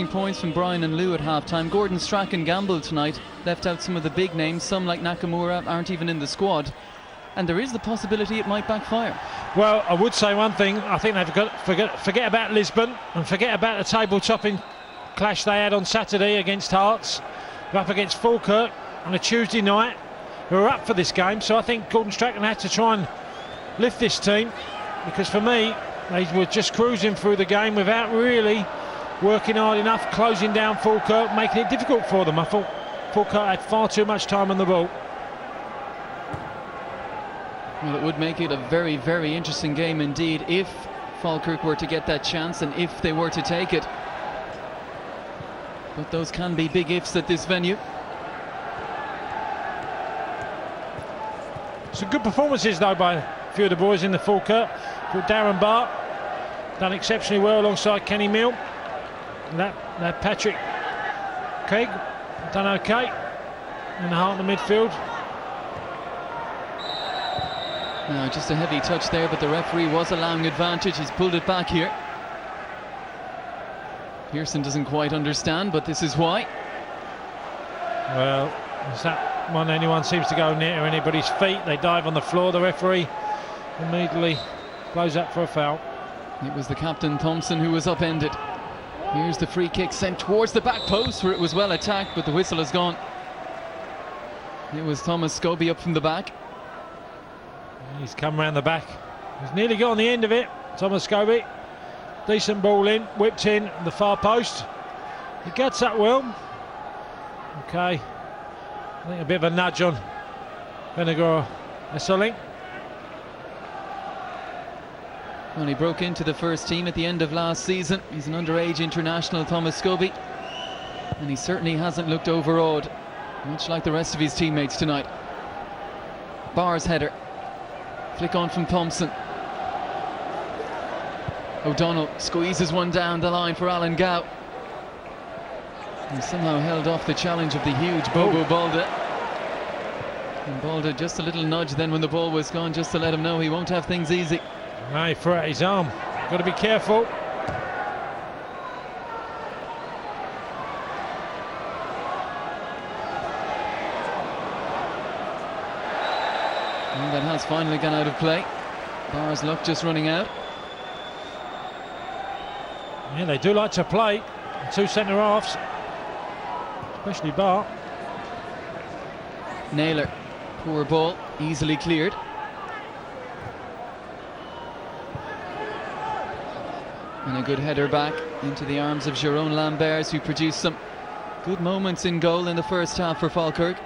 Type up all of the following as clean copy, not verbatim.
Points from Brian and Lou at half-time. Gordon Strachan gambled tonight, left out some of the big names. Some, like Nakamura, aren't even in the squad, and there is the possibility it might backfire. Well, I would say one thing. I think they've got to forget about Lisbon and forget about the table-topping clash they had on Saturday against Hearts. They're up against Falkirk on a Tuesday night, who are up for this game. So I think Gordon Strachan had to try and lift this team, because for me, they were just cruising through the game without really working hard enough, closing down Falkirk, making it difficult for them. I thought Falkirk had far too much time on the ball. Well, it would make it a very, very interesting game indeed if Falkirk were to get that chance and if they were to take it. But those can be big ifs at this venue. Some good performances though by a few of the boys in the Falkirk. Darren Bart done exceptionally well alongside Kenny Mill. That Patrick Craig done okay in the heart of the midfield. Now just a heavy touch there, but the referee was allowing advantage. He's pulled it back here. Pearson doesn't quite understand, but this is why. Well, is that one anyone seems to go near anybody's feet? They dive on the floor. The referee immediately blows up for a foul. It was the captain Thompson who was upended. Here's the free kick sent towards the back post, where it was well attacked, but the whistle has gone. It was Thomas Scobie up from the back. He's come round the back. He's nearly got on the end of it. Thomas Scobie. Decent ball in, whipped in the far post. He gets that well. Okay. I think a bit of a nudge on Venegor Esseling. Well, he broke into the first team at the end of last season. He's an underage international, Thomas Scobie, and he certainly hasn't looked overawed, much like the rest of his teammates tonight. Barr's header. Flick on from Thompson. O'Donnell squeezes one down the line for Alan Gow. He somehow held off the challenge of the huge Bobo Balda. And Balda just a little nudge then when the ball was gone, just to let him know he won't have things easy. No, he threw out his arm. Got to be careful. And that has finally gone out of play. Barr's luck just running out. Yeah, they do like to play. Two centre-halves, especially Barr. Naylor, poor ball, easily cleared. And a good header back into the arms of Jérôme Lambert, who produced some good moments in goal in the first half for Falkirk.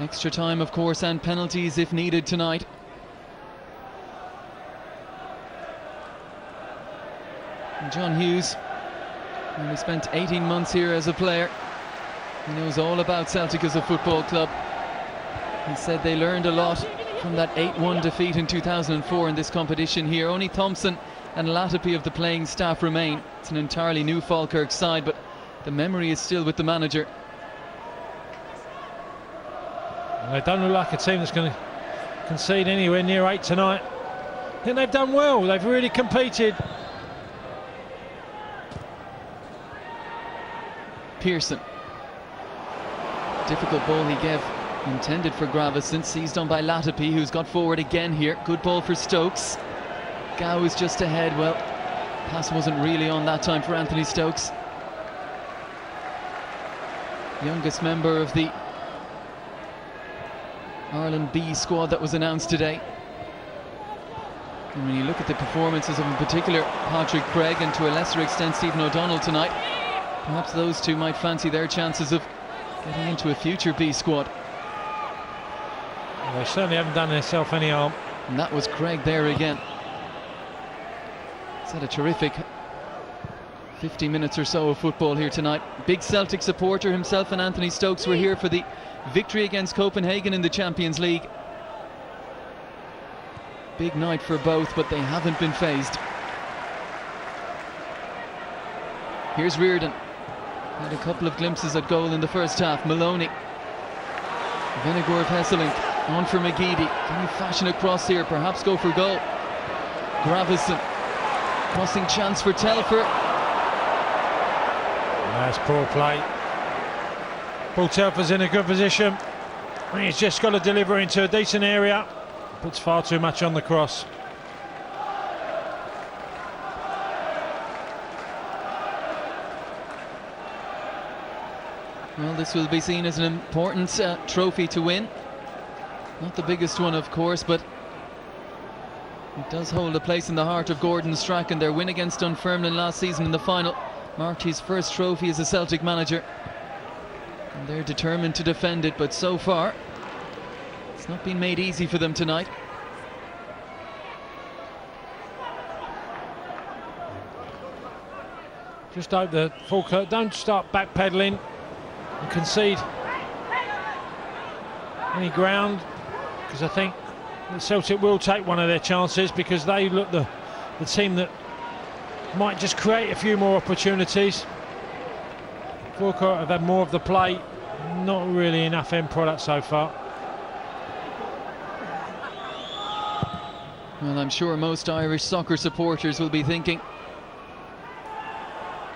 Extra time, of course, and penalties if needed tonight. And John Hughes, who spent 18 months here as a player, he knows all about Celtic as a football club. He said they learned a lot from that 8-1 defeat in 2004 in this competition here. Only Thompson and Latapi of the playing staff remain. It's an entirely new Falkirk side, but the memory is still with the manager. They don't look like a team that's going to concede anywhere near 8 tonight. I think they've done well. They've really competed. Pearson. Difficult ball he gave, intended for Gravison, seized on by Latapi, who's got forward again here. Good ball for Stokes. Gow is just ahead. Well, pass wasn't really on that time for Anthony Stokes. Youngest member of the Ireland B squad that was announced today. And when you look at the performances of, in particular, Patrick Craig and to a lesser extent Stephen O'Donnell tonight, perhaps those two might fancy their chances of getting into a future B squad. They certainly haven't done themselves any harm. And that was Craig there again. He's had a terrific 50 minutes or so of football here tonight. Big Celtic supporter himself, and Anthony Stokes were here for the victory against Copenhagen in the Champions League. Big night for both, but they haven't been phased. Here's Reardon. Had a couple of glimpses at goal in the first half. Maloney. Venegor of Hesselink. On for McGeady. Can he fashion a cross here? Perhaps go for goal. Gravison. Crossing chance for Telfer. That's poor play. Paul Telfer's in a good position. He's just got to deliver into a decent area. Puts far too much on the cross. Well, this will be seen as an important trophy to win. Not the biggest one, of course, but it does hold a place in the heart of Gordon Strachan. Their win against Dunfermline last season in the final marked his first trophy as a Celtic manager. And they're determined to defend it, but so far it's not been made easy for them tonight. Just hope that Falkirk don't start backpedaling and concede any ground, because I think that Celtic will take one of their chances, because they look the team that might just create a few more opportunities. Falkirk have had more of the play, not really enough end product so far. Well, I'm sure most Irish soccer supporters will be thinking,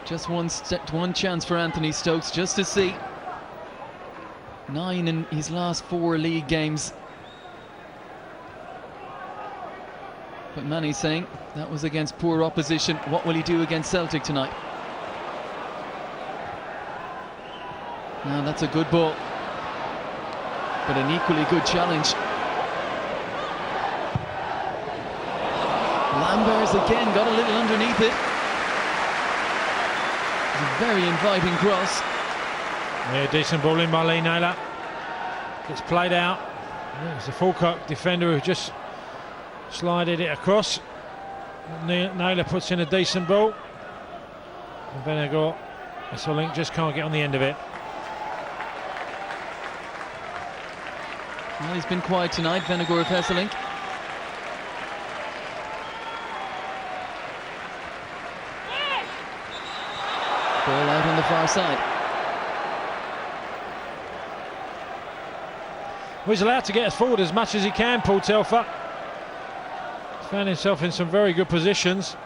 just one chance for Anthony Stokes, just to see. 9 in his last 4 league games. But many saying that was against poor opposition. What will he do against Celtic tonight? Now that's a good ball, but an equally good challenge. Lambers again got a little underneath it. It's a very inviting cross. Yeah, decent ball in by Lee Naylor. Gets played out. It's the Falkirk defender who just slided it across. Naylor puts in a decent ball. And Venegor, Hesselink just can't get on the end of it. Well, he's been quiet tonight, Venegor of Hesselink. Ball out on the far side. Well, he's allowed to get us forward as much as he can, Paul Telfer. He's found himself in some very good positions.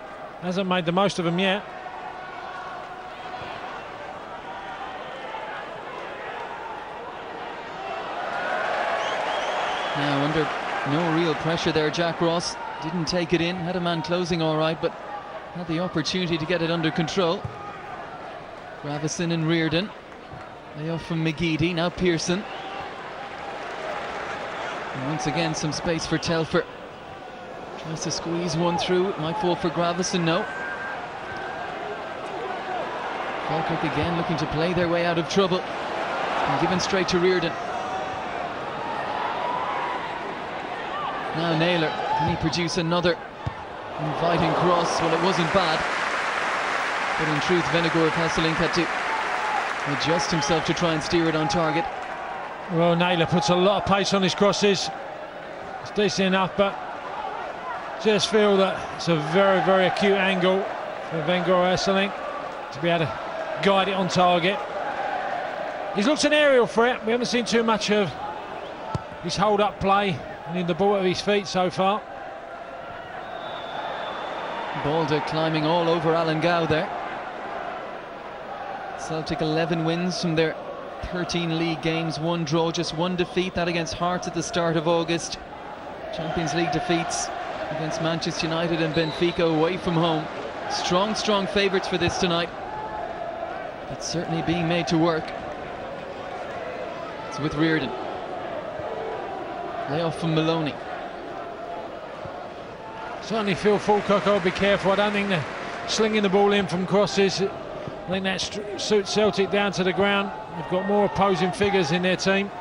Hasn't made the most of them yet. Now under no real pressure there, Jack Ross didn't take it in, had a man closing all right, but had the opportunity to get it under control. Gravison and Reardon. Layoff from McGeady, now Pearson. And once again some space for Telfer. Tries to squeeze one through, it might fall for Gravison, no. Falkirk again looking to play their way out of trouble. And given straight to Reardon. Now Naylor, can he produce another inviting cross? Well, it wasn't bad, but in truth Venegor of Hesselink had to adjust himself to try and steer it on target. Well, Naylor puts a lot of pace on his crosses. It's decent enough, but just feel that it's a very, very acute angle for Venegor of Hesselink to be able to guide it on target. He's looked an aerial threat. We haven't seen too much of his hold-up play and in the ball at his feet so far. Balder climbing all over Alan Gow there. Celtic 11 wins from their 13 league games, 1 draw, just 1 defeat, that against Hearts at the start of August. Champions League defeats against Manchester United and Benfica away from home. Strong favourites for this tonight, but certainly being made to work. It's with Reardon. Layoff from Maloney. Certainly feel Falkirk will be careful. I don't think they're slinging the ball in from crosses. I think that suits Celtic down to the ground. They've got more opposing figures in their team,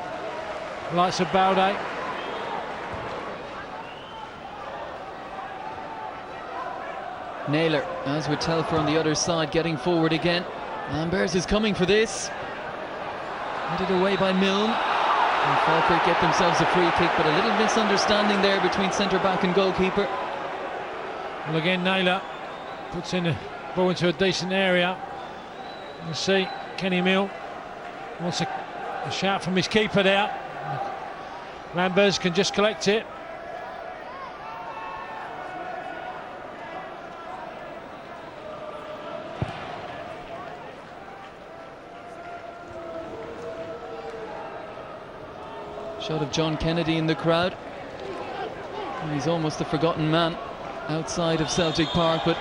likes of Balde. Naylor, as with Telfer on the other side, getting forward again. Lambers is coming for this. Headed away by Milne. And Falkirk get themselves a free kick, but a little misunderstanding there between centre-back and goalkeeper. Well, again, Naylor puts in the ball into a decent area. We'll see, Kenny Milne wants a shout from his keeper there. Lambers can just collect it. Shot of John Kennedy in the crowd. And he's almost a forgotten man outside of Celtic Park, but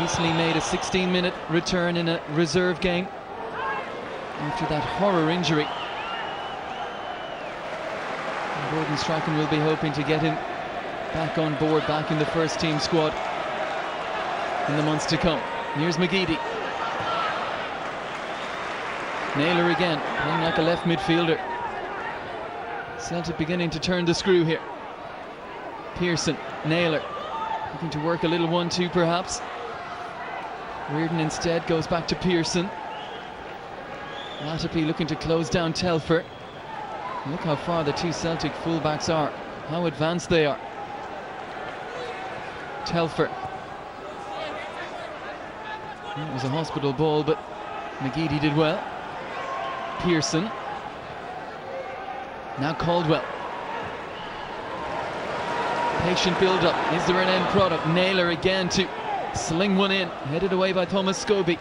recently made a 16-minute return in a reserve game after that horror injury. And Gordon Strachan will be hoping to get him back on board, back in the first team squad in the months to come. Here's McGeady. Naylor again, playing like a left midfielder. Celtic beginning to turn the screw here. Pearson, Naylor, looking to work a little 1-2 perhaps. Reardon instead goes back to Pearson. Latapi looking to close down Telfer. Look how far the two Celtic fullbacks are, how advanced they are. Telfer. It was a hospital ball, but McGeady did well. Pearson. Now Caldwell. Patient build-up. Is there an end product? Naylor again to sling one in. Headed away by Thomas Scobie.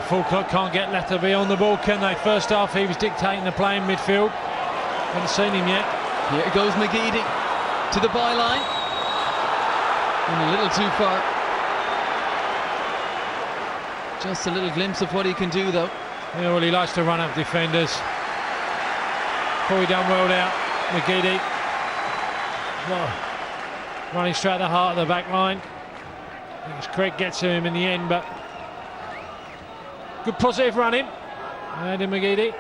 Falkirk can't get Latapi on the ball, can they? First half he was dictating the play in midfield. Haven't seen him yet. Here goes McGeady to the byline. And a little too far. Just a little glimpse of what he can do though. Yeah, well, he likes to run up defenders. Probably done well out, McGeady. Well, running straight at the heart of the back line. I think Craig gets to him in the end, but good positive running. Andy McGeady.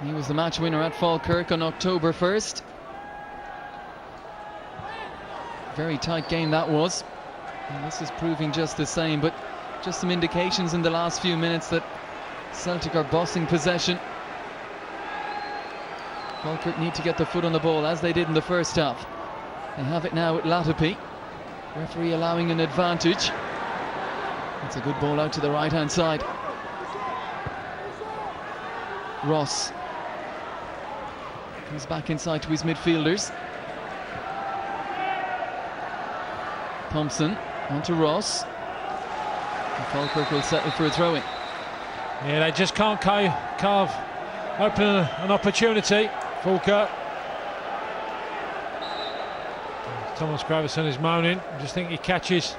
He was the match winner at Falkirk on October 1st. Very tight game that was. And this is proving just the same, but just some indications in the last few minutes that Celtic are bossing possession. Falkirk need to get their foot on the ball as they did in the first half. They have it now with Latapi. Referee allowing an advantage. It's a good ball out to the right hand side. Ross comes back inside to his midfielders. Thompson onto Ross. And Falkirk will settle for a throw-in. Yeah, they just can't carve open an opportunity. Falkirk. Thomas Gravison is moaning. I just think he catches.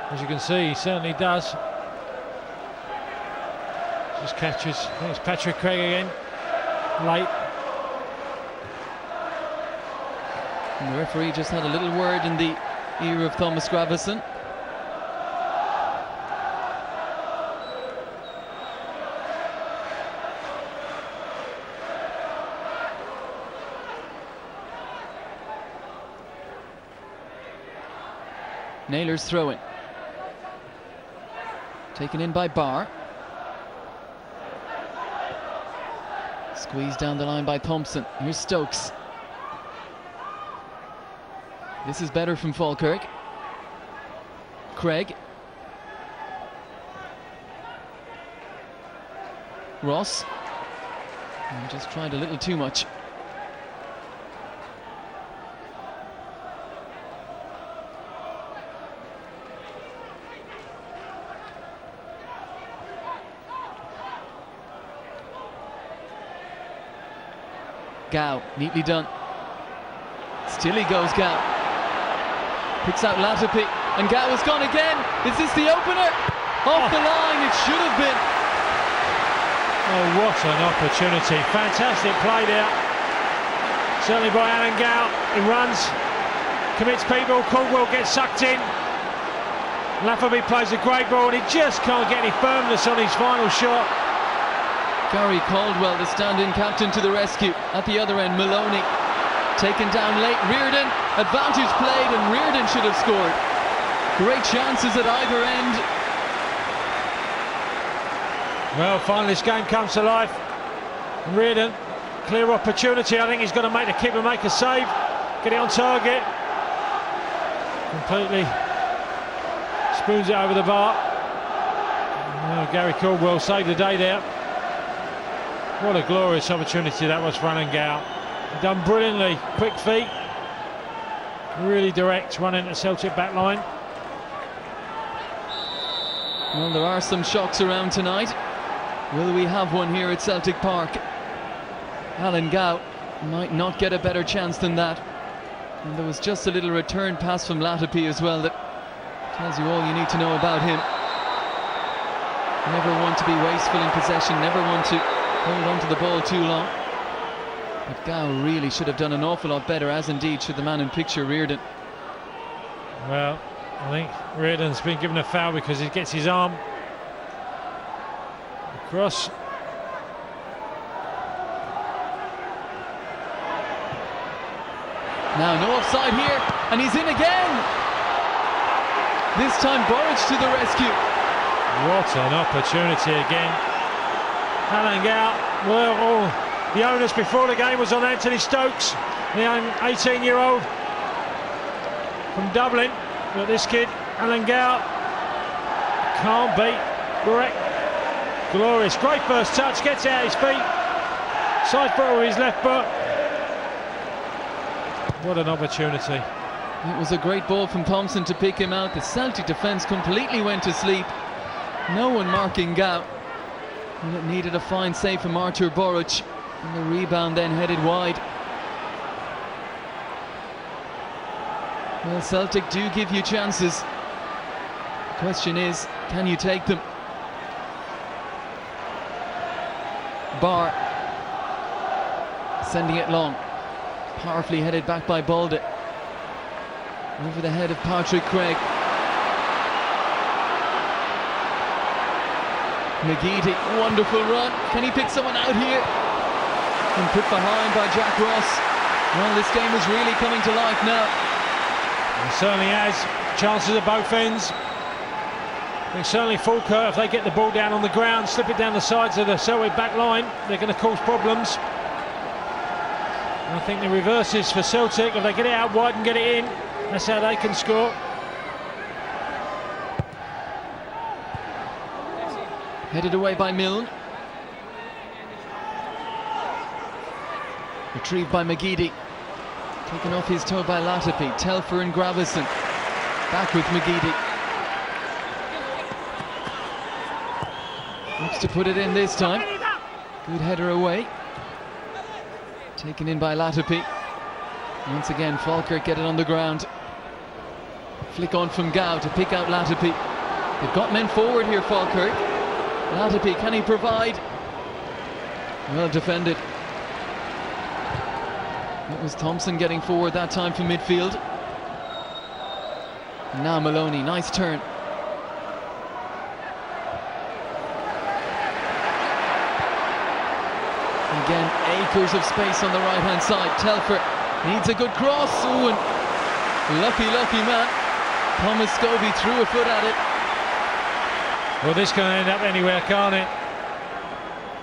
As you can see, he certainly does. Just catches. I think it's Patrick Craig again. Late. And the referee just had a little word in the ear of Thomas Gravison. Naylor's throw-in. Taken in by Barr. Squeezed down the line by Thompson. Here's Stokes. This is better from Falkirk. Craig. Ross. And just tried a little too much. Gow, neatly done. Still he goes, Gow. Picks out Latapi, and Gow has gone again. Is this the opener? Off the line, it should have been. Oh, what an opportunity. Fantastic play there. Certainly by Alan Gow. He runs, commits people, Caldwell gets sucked in. Latapi plays a great ball, and he just can't get any firmness on his final shot. Gary Caldwell, the stand-in captain, to the rescue. At the other end, Maloney taken down late. Reardon, advantage played, and Reardon should have scored. Great chances at either end. Well, finally this game comes to life. Reardon, clear opportunity. I think he's got to make the keeper make a save, get it on target. Completely spoons it over the bar. Oh, Gary Caldwell saved the day there. What a glorious opportunity that was for Alan Gow. Done brilliantly, quick feet, really direct, run into Celtic back line. Well, there are some shocks around tonight. Will we have one here at Celtic Park? Alan Gow might not get a better chance than that. And there was just a little return pass from Latapi as well that tells you all you need to know about him. Never one to be wasteful in possession, never one to hold on to the ball too long. But Gow really should have done an awful lot better, as indeed should the man in picture, Reardon. Well, I think Reardon's been given a foul because he gets his arm across. Now no offside here, and he's in again. This time Burridge to the rescue. What an opportunity again. Alan Gow, well, all the onus before the game was on Anthony Stokes, the young 18-year-old from Dublin. But this kid, Alan Gow, can't beat correct. Glorious, great first touch, gets out his feet, side foot with his left foot. What an opportunity. It was a great ball from Thompson to pick him out. The Celtic defence completely went to sleep. No one marking Gow. And it needed a fine save from Artur Boruc. And the rebound then headed wide. Well, Celtic do give you chances. The question is, can you take them? Barr sending it long. Powerfully headed back by Balde. Over the head of Patrick Craig. McGeady, wonderful run. Can he pick someone out here? And put behind by Jack Ross. Well, this game is really coming to life now. It certainly has chances at both ends. I think certainly Falkirk, if they get the ball down on the ground, slip it down the sides of the Celtic back line, they're going to cause problems. And I think the reverse is for Celtic. If they get it out wide and get it in, that's how they can score. Headed away by Milne. Retrieved by McGeady. Taken off his toe by Latapi. Telfer and Gravison. Back with McGeady. Looks to put it in this time. Good header away. Taken in by Latapi. Once again, Falkirk get it on the ground. Flick on from Gow to pick out Latapi. They've got men forward here, Falkirk. Latapi, can he provide? Well defended. It was Thompson getting forward that time from midfield. And now Maloney, nice turn. Again, acres of space on the right-hand side. Telfer needs a good cross. Ooh, and lucky man. Thomas Scobie threw a foot at it. Well, this can end up anywhere, can't it?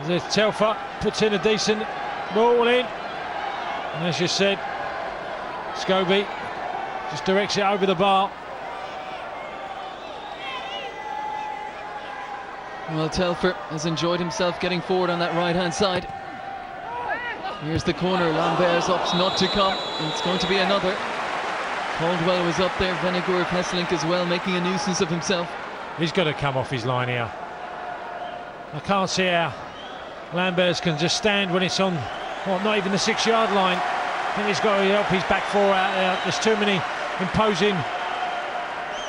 The Telfer puts in a decent ball in. And as you said, Scobie just directs it over the bar. Well, Telfer has enjoyed himself getting forward on that right-hand side. Here's the corner, Lambert's opts not to come, and it's going to be another. Caldwell was up there, Vennegoor of Hesselink as well, making a nuisance of himself. He's got to come off his line here. I can't see how Lambert's can just stand when it's on, well, not even the 6-yard line. I think he's got to help his back four out there. There's too many imposing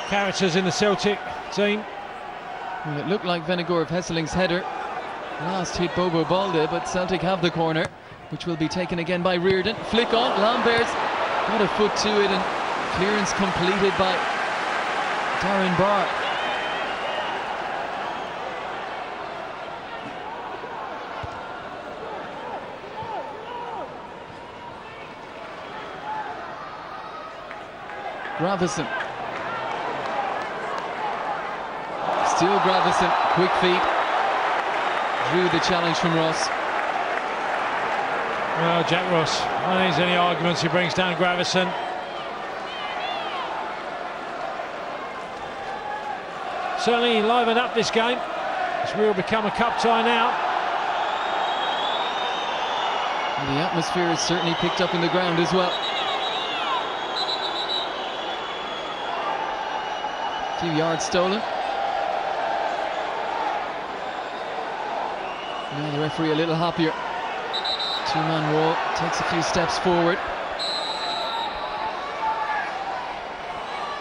characters in the Celtic team. Well, it looked like Vennegoor of Hesselink's header last hit Bobo Balde, but Celtic have the corner, which will be taken again by Reardon. Flick on, Lambert's got a foot to it, and clearance completed by Darren Barr. Gravison. Still Gravison, quick feet. Drew the challenge from Ross. Well, Jack Ross, I don't think there's any arguments. He brings down Gravison. Certainly livened up this game. This will become a cup tie now. The atmosphere is certainly picked up in the ground as well. A few yards stolen. Now the referee a little happier. Two-man wall, takes a few steps forward.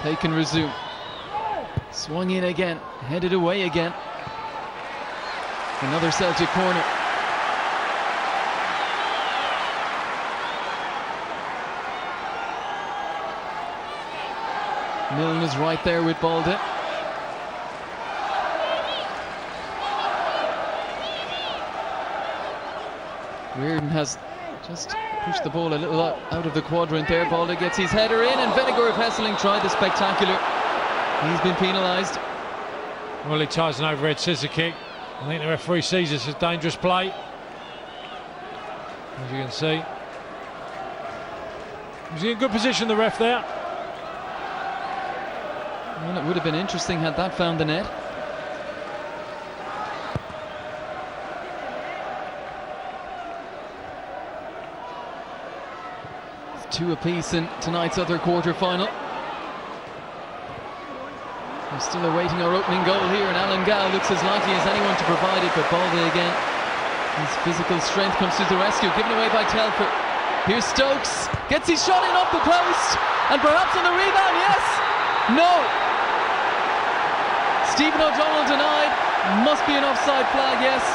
They can resume. Swung in again, headed away again. Another Celtic corner. Milne is right there with Balde. Reardon has just pushed the ball a little out of the quadrant there. Balde gets his header in, and Vennegoor of Hesseling tried the spectacular. He's been penalised. Well, he ties an overhead scissor kick. I think the referee sees this as dangerous play, as you can see. He's in good position, the ref there. Well, it would have been interesting had that found the net. It's 2 apiece in tonight's other quarter-final. We're still awaiting our opening goal here, and Alan Gow looks as likely as anyone to provide it, but Balde again. His physical strength comes to the rescue, given away by Telford. Here's Stokes, gets his shot in off the post, and perhaps on the rebound, yes! No! Stephen O'Donnell denied, must be an offside flag, yes.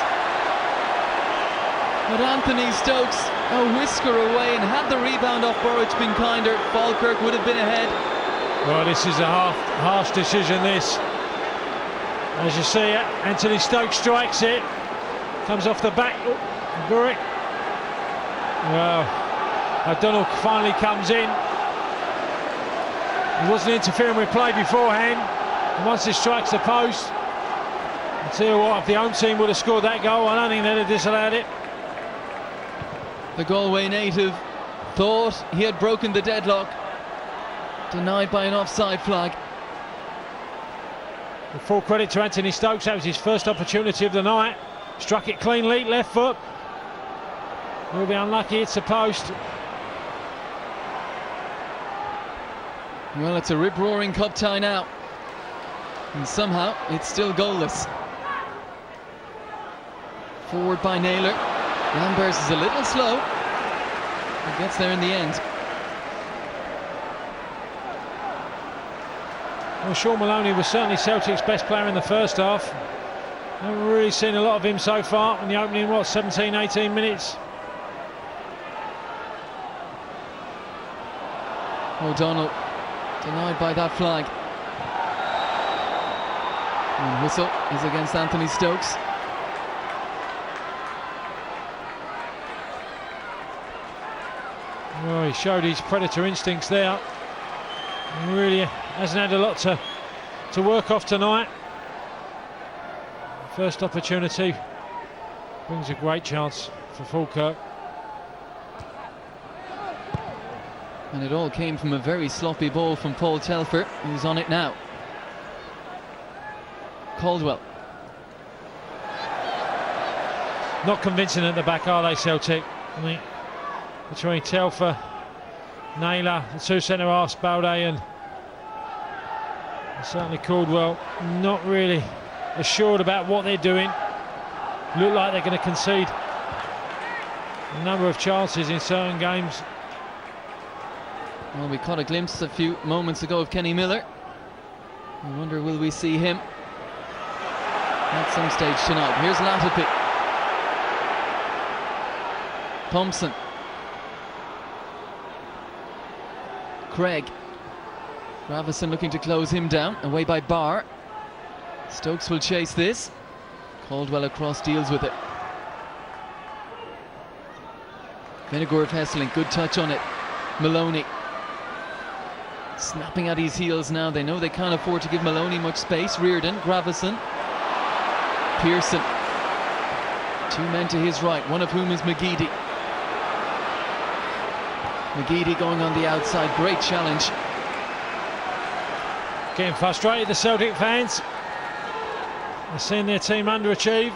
But Anthony Stokes a whisker away, and had the rebound off Burridge been kinder, Falkirk would have been ahead. Well, this is a harsh decision, this. As you see, Anthony Stokes strikes it. Comes off the back. Burrick. Well, O'Donnell finally comes in. He wasn't interfering with play beforehand. And once it strikes the post, I'll tell you what, if the home team would have scored that goal, I don't think they'd have disallowed it. The Galway native thought he had broken the deadlock. Denied by an offside flag. With full credit to Anthony Stokes, that was his first opportunity of the night. Struck it cleanly, left foot. He'll be unlucky, it's a post. Well, it's a rip-roaring cup tie now. And somehow it's still goalless. Forward by Naylor. Lambers is a little slow, but gets there in the end. Well, Sean Maloney was certainly Celtic's best player in the first half. Haven't really seen a lot of him so far in the opening, 17-18 minutes. O'Donnell denied by that flag. And whistle is against Anthony Stokes. Well, he showed his predator instincts there. He really hasn't had a lot to work off tonight. First opportunity brings a great chance for Falkirk. And it all came from a very sloppy ball from Paul Telfer, who's on it now. Caldwell. Not convincing at the back, are they, Celtic? I mean, between Telfer, Naylor, the two centre-halves, Balde and certainly Caldwell, not really assured about what they're doing. Look like they're going to concede a number of chances in certain games. Well, we caught a glimpse a few moments ago of Kenny Miller. I wonder, will we see him at some stage tonight? Here's Latapi. Thompson. Craig. Gravison looking to close him down, away by Barr. Stokes will chase this. Caldwell across, deals with it. Vennegoor of Hesseling, good touch on it. Maloney snapping at his heels now. They know they can't afford to give Maloney much space. Reardon, Gravison, Pearson. Two men to his right, one of whom is McGeady. McGeady going on the outside, great challenge. Getting frustrated, the Celtic fans. They're seeing their team underachieve.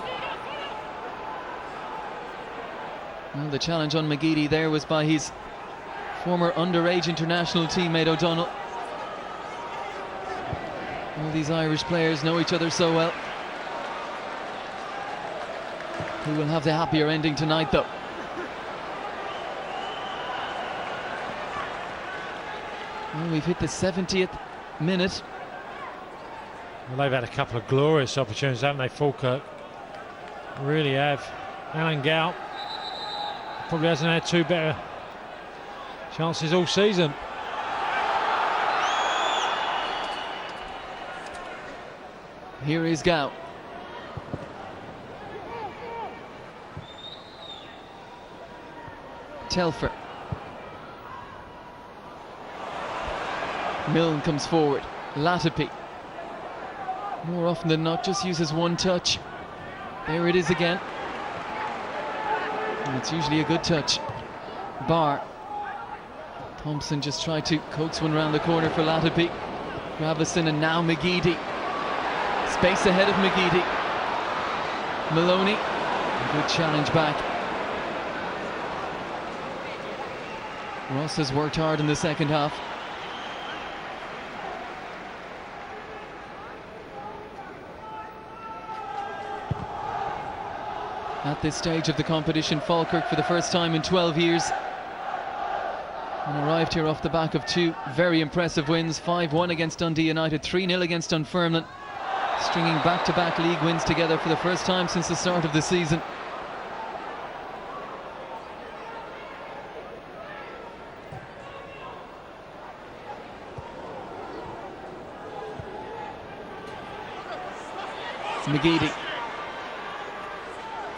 Well, the challenge on McGeady there was by his former underage international teammate O'Donnell. All these Irish players know each other so well. Who will have the happier ending tonight, though? Well, we've hit the 70th minute. Well, they've had a couple of glorious opportunities, haven't they, Falkirk? Really have. Alan Gow probably hasn't had two better chances all season. Here is Gow. Telfer. Milne comes forward. Latapi. More often than not just uses one touch. There it is again. And it's usually a good touch. Barr. Thompson just tried to coax one round the corner for Latapi. Gravison and now McGeady. Space ahead of McGeady. Maloney. A good challenge back. Ross has worked hard in the second half. At this stage of the competition, Falkirk for the first time in 12 years. And arrived here off the back of two very impressive wins. 5-1 against Dundee United, 3-0 against Dunfermline. Stringing back-to-back league wins together for the first time since the start of the season. It's McGeady.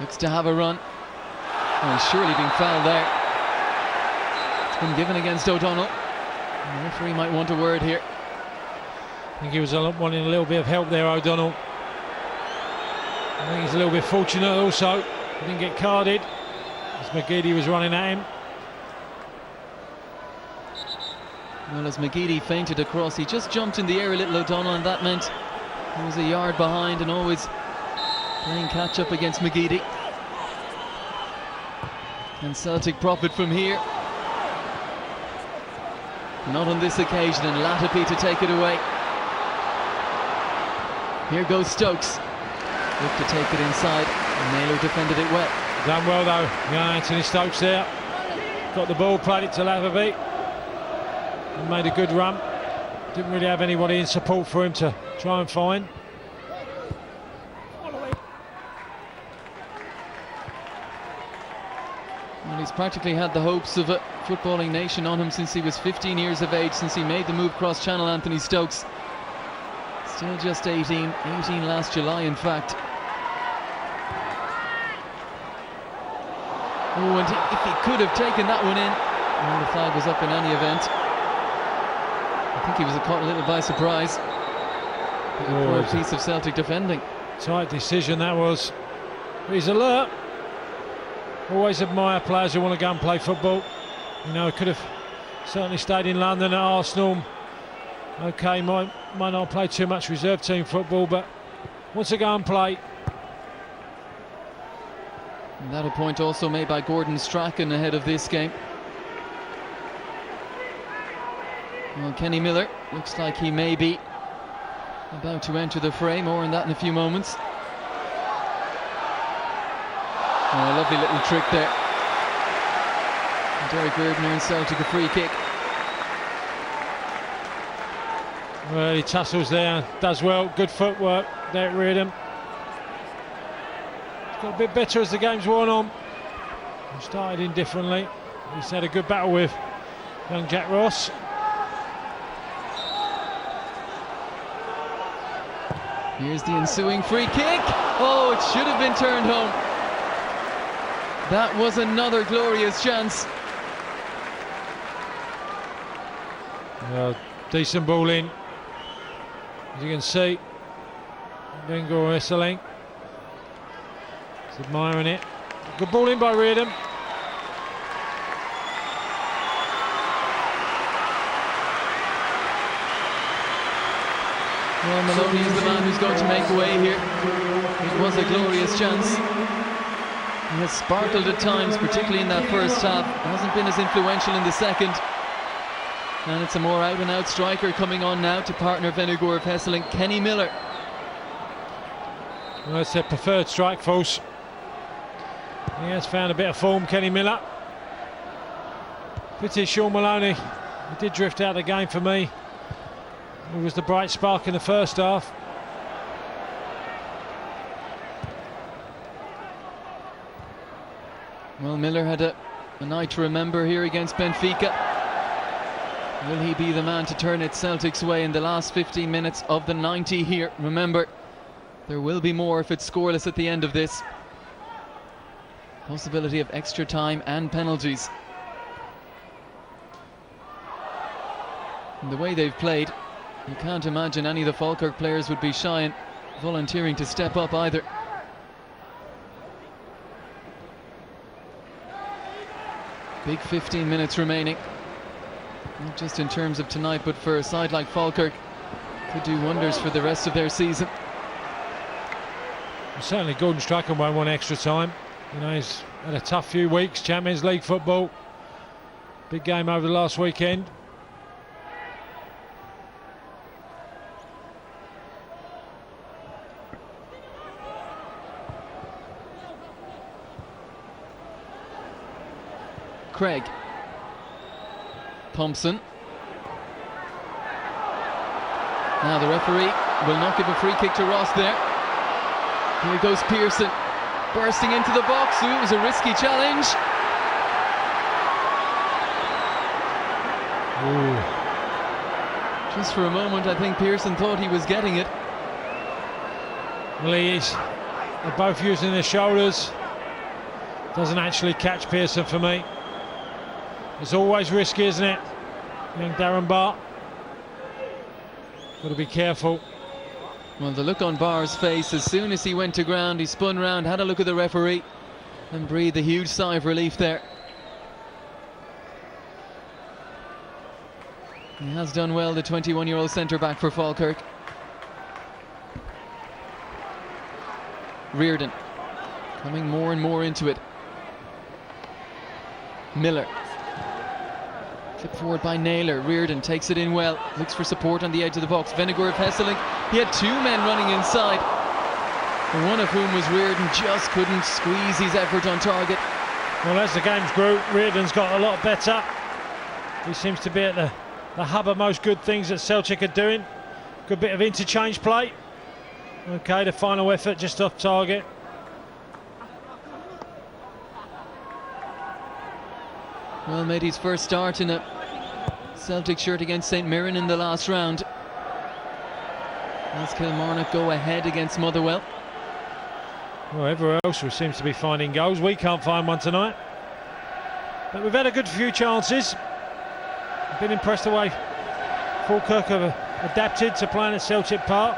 Looks to have a run. Oh, he's surely been fouled there. It's been given against O'Donnell. The referee might want a word here. I think he was wanting a little bit of help there, O'Donnell. I think he's a little bit fortunate also. He didn't get carded as McGeady was running at him. Well, as McGeady feinted across, he just jumped in the air a little, O'Donnell, and that meant he was a yard behind and always playing catch-up against McGeady. Can Celtic profit from here? Not on this occasion, and Latapi to take it away. Here goes Stokes. Look to take it inside, and Naylor defended it well. Done well though, young Anthony Stokes there. Got the ball, played it to Latapi. And made a good run. Didn't really have anybody in support for him to try and find. Well, he's practically had the hopes of a footballing nation on him since he was 15 years of age, since he made the move cross-channel, Anthony Stokes. Still just 18 last July in fact. Oh, and if he could have taken that one in, well, the flag was up in any event. I think he was caught a little by surprise. Poor piece of Celtic defending. Tight decision that was. He's alert. Always admire players who want to go and play football. You know, could have certainly stayed in London at Arsenal. Okay, might not play too much reserve team football, but wants to go and play. And that a point also made by Gordon Strachan ahead of this game. Well, Kenny Miller looks like he may be about to enter the fray. More on that in a few moments. Oh, a lovely little trick there. And Derek Riordan and Celtic a free kick. Well, he tussles there, does well, good footwork. Derek Riordan. Got a bit better as the game's worn on. He started indifferently. He's had a good battle with young Jack Ross. Here's the ensuing free kick. Oh, it should have been turned home. That was another glorious chance. Well, decent ball in. As you can see, Bengal whistling. He's admiring it. Good ball in by Riordan. Well, Maloney is the man who's going to make way here. It was a glorious chance. He has sparkled at times, particularly in that first half. Hasn't been as influential in the second. And it's a more out-and-out striker coming on now to partner Vennegoor of Hesseling, Kenny Miller. Well, it's their preferred strike force. He has found a bit of form, Kenny Miller. Pity Sean Maloney. He did drift out of the game for me. He was the bright spark in the first half. Well, Miller had a night to remember here against Benfica. Will he be the man to turn it Celtic's way in the last 15 minutes of the 90 here? Remember, there will be more if it's scoreless at the end of this. Possibility of extra time and penalties. And the way they've played, you can't imagine any of the Falkirk players would be shy and volunteering to step up either. Big 15 minutes remaining. Not just in terms of tonight, but for a side like Falkirk, could do wonders for the rest of their season. Certainly Gordon Strachan won't want extra time. You know, he's had a tough few weeks, Champions League football. Big game over the last weekend. Craig. Thompson. Now the referee will not give a free kick to Ross there. Here goes Pearson, bursting into the box. Ooh, it was a risky challenge. Ooh. Just for a moment I think Pearson thought he was getting it. Well, he is. They're both using their shoulders. Doesn't actually catch Pearson for me. It's always risky, isn't it? Young Darren Bart. Got to be careful. Well, the look on Barr's face as soon as he went to ground, he spun round, had a look at the referee and breathed a huge sigh of relief there. He has done well, the 21-year-old centre-back for Falkirk. Reardon coming more and more into it. Miller. Flipped forward by Naylor. Reardon takes it in well. Looks for support on the edge of the box. Vennegoor of Hesseling. He had two men running inside, one of whom was Reardon. Just couldn't squeeze his effort on target. Well, as the game's grew, Reardon's got a lot better. He seems to be at the hub of most good things that Celtic are doing. Good bit of interchange play. Okay, the final effort just off target. Well, made his first start in a Celtic shirt against St Mirren in the last round. As Kilmarnock go ahead against Motherwell. Well, everywhere else seems to be finding goals. We can't find one tonight. But we've had a good few chances. I've been impressed the way Falkirk have adapted to playing at Celtic Park.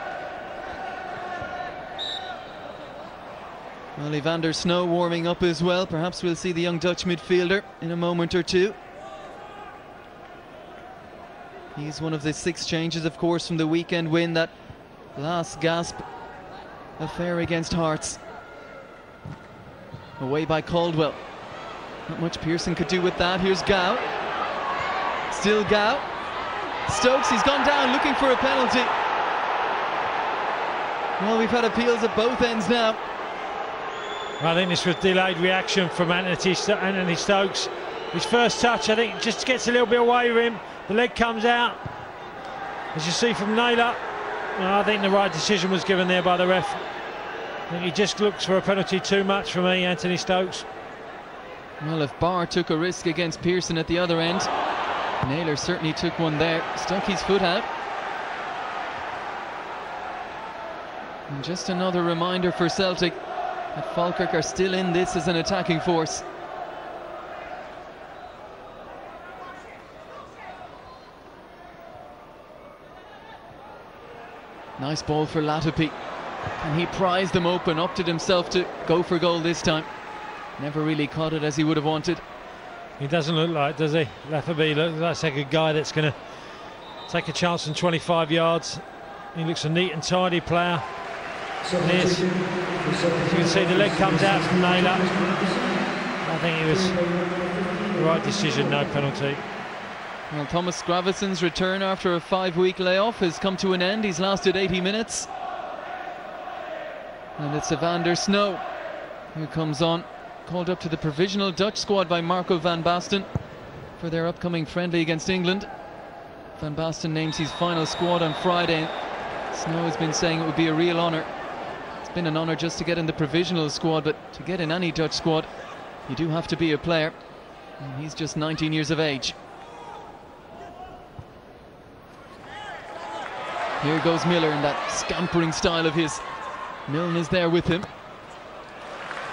Well, Evander Snow warming up as well. Perhaps we'll see the young Dutch midfielder in a moment or two. He's one of the 6 changes, of course, from the weekend win, that last gasp affair against Hearts. Away by Caldwell. Not much Pearson could do with that. Here's Gow. Still Gow. Stokes, he's gone down looking for a penalty. Well, we've had appeals at both ends now. I think this was delayed reaction from Anthony Stokes. His first touch, I think, just gets a little bit away with him. The leg comes out. As you see from Naylor, I think the right decision was given there by the ref. I think he just looks for a penalty too much for me, Anthony Stokes. Well, if Barr took a risk against Pearson at the other end, Naylor certainly took one there. Stuck his foot out. And just another reminder for Celtic that Falkirk are still in this as an attacking force. Nice ball for Latupi. And he prized them open, opted himself to go for goal this time. Never really caught it as he would have wanted. He doesn't look like, does he? Latupi looks like a guy that's going to take a chance from 25 yards. He looks a neat and tidy player. And as you can see, the leg comes out from Naylor. I think it was the right decision, no penalty. Well, Thomas Gravison's return after a 5-week layoff has come to an end. He's lasted 80 minutes. And it's Evander Snow who comes on, called up to the provisional Dutch squad by Marco van Basten for their upcoming friendly against England. Van Basten names his final squad on Friday. Snow has been saying it would be a real honour. It's been an honour just to get in the provisional squad, but to get in any Dutch squad, you do have to be a player. And he's just 19 years of age. Here goes Miller in that scampering style of his. Milne is there with him.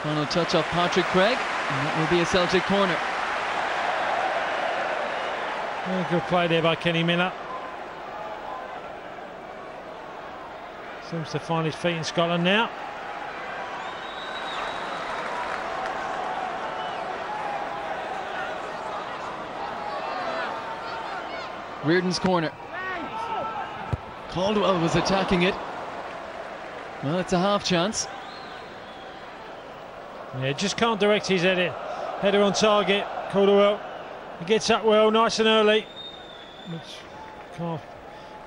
Final touch off Patrick Craig, and that will be a Celtic corner. Very good play there by Kenny Miller. Seems to find his feet in Scotland now. Reardon's corner. Caldwell was attacking it. Well, it's a half chance. Yeah, just can't direct his header on target. Caldwell, he gets up well, nice and early. Can't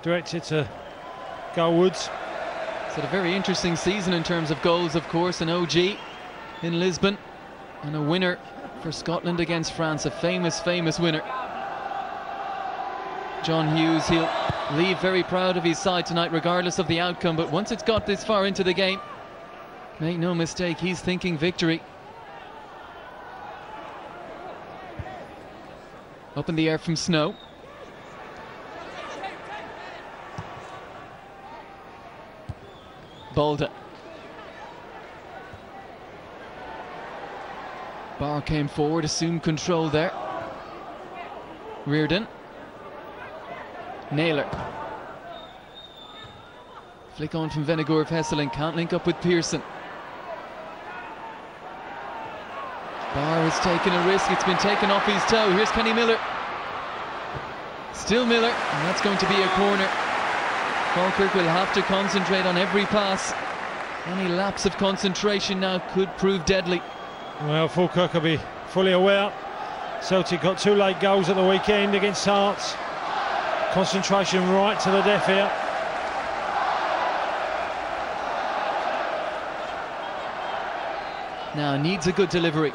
direct it to goalwards. It's had a very interesting season in terms of goals, of course. An OG in Lisbon and a winner for Scotland against France. A famous winner. John Hughes, he'll leave very proud of his side tonight regardless of the outcome, but once it's got this far into the game, make no mistake, he's thinking victory. Up in the air from Snow. Balda. Barr came forward, assumed control there. Reardon. Naylor. Flick on from Vennegoor of Hesselink, can't link up with Pearson. Barr has taken a risk, it's been taken off his toe. Here's Kenny Miller. Still Miller, and that's going to be a corner. Falkirk will have to concentrate on every pass. Any lapse of concentration now could prove deadly. Well, Falkirk will be fully aware. Celtic got 2 late goals at the weekend against Hearts. Concentration right to the death here. Now needs a good delivery.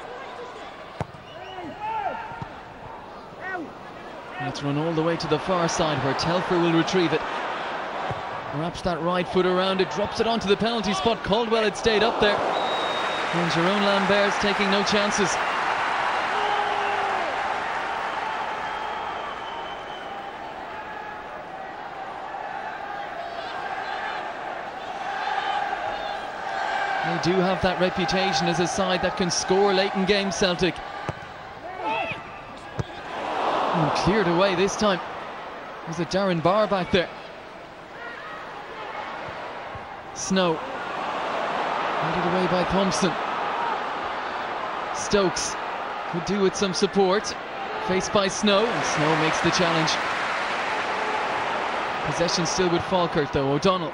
Let's run all the way to the far side where Telfer will retrieve it. Wraps that right foot around it, drops it onto the penalty spot. Caldwell had stayed up there. And Jerome Lambert's taking no chances. They do have that reputation as a side that can score late in games, Celtic. And cleared away this time. Was it Darren Barr back there? Snow. Headed away by Thompson. Stokes could do with some support. Faced by Snow, and Snow makes the challenge. Possession still with Falkirk though. O'Donnell.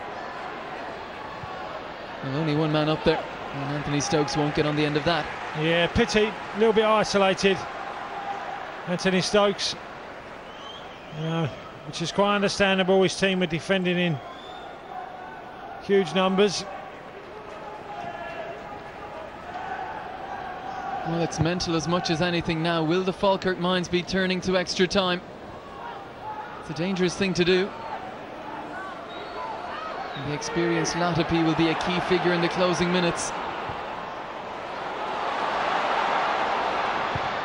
Well, only one man up there, and Anthony Stokes won't get on the end of that. Yeah, pity, a little bit isolated. Anthony Stokes, which is quite understandable. His team are defending in huge numbers. Well, it's mental as much as anything now. Will the Falkirk minds be turning to extra time? It's a dangerous thing to do. The experienced Latapi will be a key figure in the closing minutes.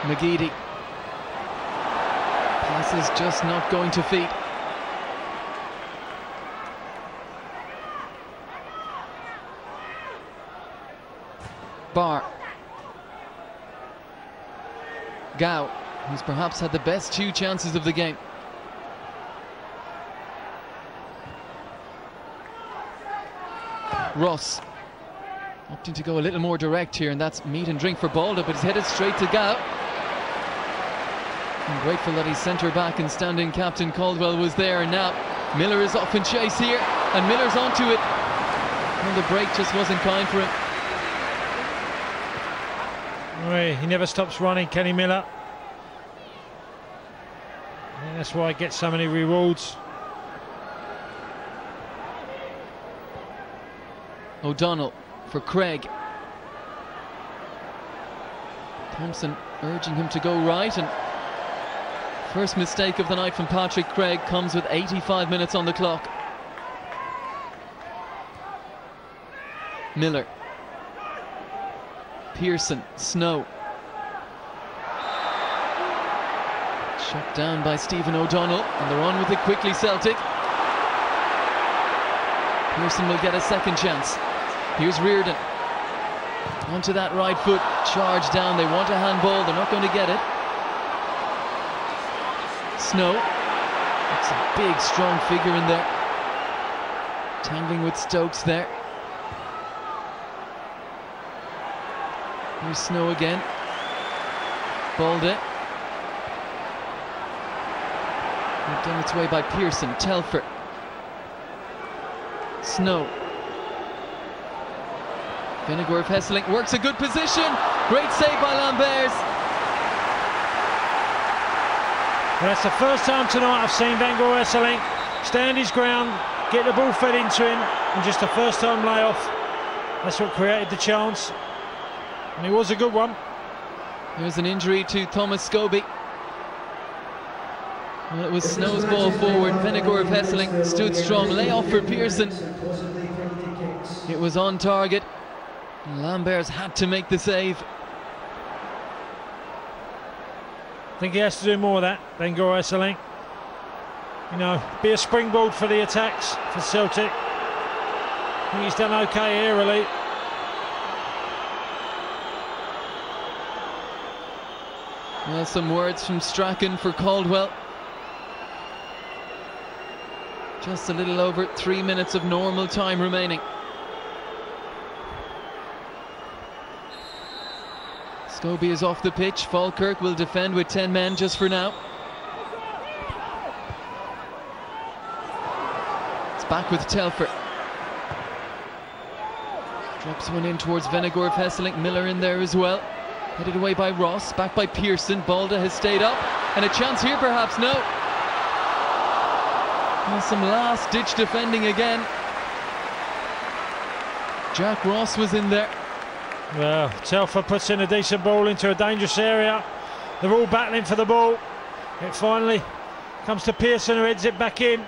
McGeady. Pass is just not going to feet. Barr. Gow, who's perhaps had the best 2 chances of the game. Ross opting to go a little more direct here, and that's meat and drink for Balda, but he's headed straight to Gow. I'm grateful that he's centre back and standing captain Caldwell was there, and now Miller is off in chase here, and Miller's onto it. And the break just wasn't kind for him. He never stops running, Kenny Miller. And that's why he gets so many rewards. O'Donnell for Craig. Thompson urging him to go right, and first mistake of the night from Patrick Craig comes with 85 minutes on the clock. Miller. Pearson, Snow. Shut down by Stephen O'Donnell, and they're on with it quickly, Celtic. Pearson will get a second chance. Here's Reardon. Onto that right foot, charge down. They want a handball, they're not going to get it. Snow. That's a big, strong figure in there. Tangling with Stokes there. Here's Snow again. Balde. Done its way by Pearson. Telfer. Snow. Vinegar of Hesselink works a good position. Great save by Lamberts. Well, that's the first time tonight I've seen Vinegar of Hesselink stand his ground, get the ball fed into him, and just a first time layoff. That's what created the chance. And it was a good one. There's an injury to Thomas Scobie. Well, it was Snow's ball forward. Vinegar of Hesselink stood strong. Layoff for Pearson. It was on target. Lamberts had to make the save. I think he has to do more of that, Vinegar of Hesselink. You know, be a springboard for the attacks for Celtic. I think he's done okay here, really. Well, some words from Strachan for Caldwell. Just a little over 3 minutes of normal time remaining. Scobie is off the pitch. Falkirk will defend with 10 men just for now. It's back with Telfer. Drops one in towards Vinegar of Hesselink. Miller in there as well. Headed away by Ross. Back by Pearson. Balde has stayed up. And a chance here perhaps. No. Well, some last-ditch defending again. Jack Ross was in there. Well, Telfer puts in a decent ball into a dangerous area. They're all battling for the ball. It finally comes to Pearson, who heads it back in.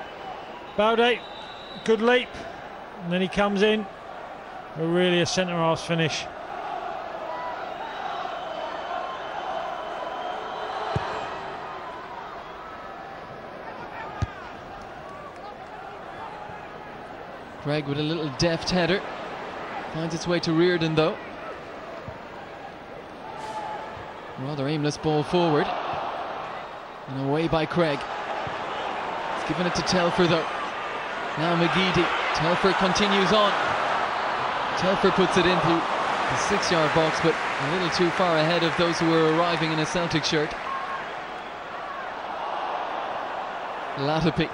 Balde, good leap. And then he comes in. Really a centre-half finish. Craig with a little deft header. Finds its way to Reardon though. Rather aimless ball forward. And away by Craig. He's given it to Telfer though. Now McGeady. Telfer continues on. Telfer puts it into the 6-yard box, but a little too far ahead of those who were arriving in a Celtic shirt. Latapi.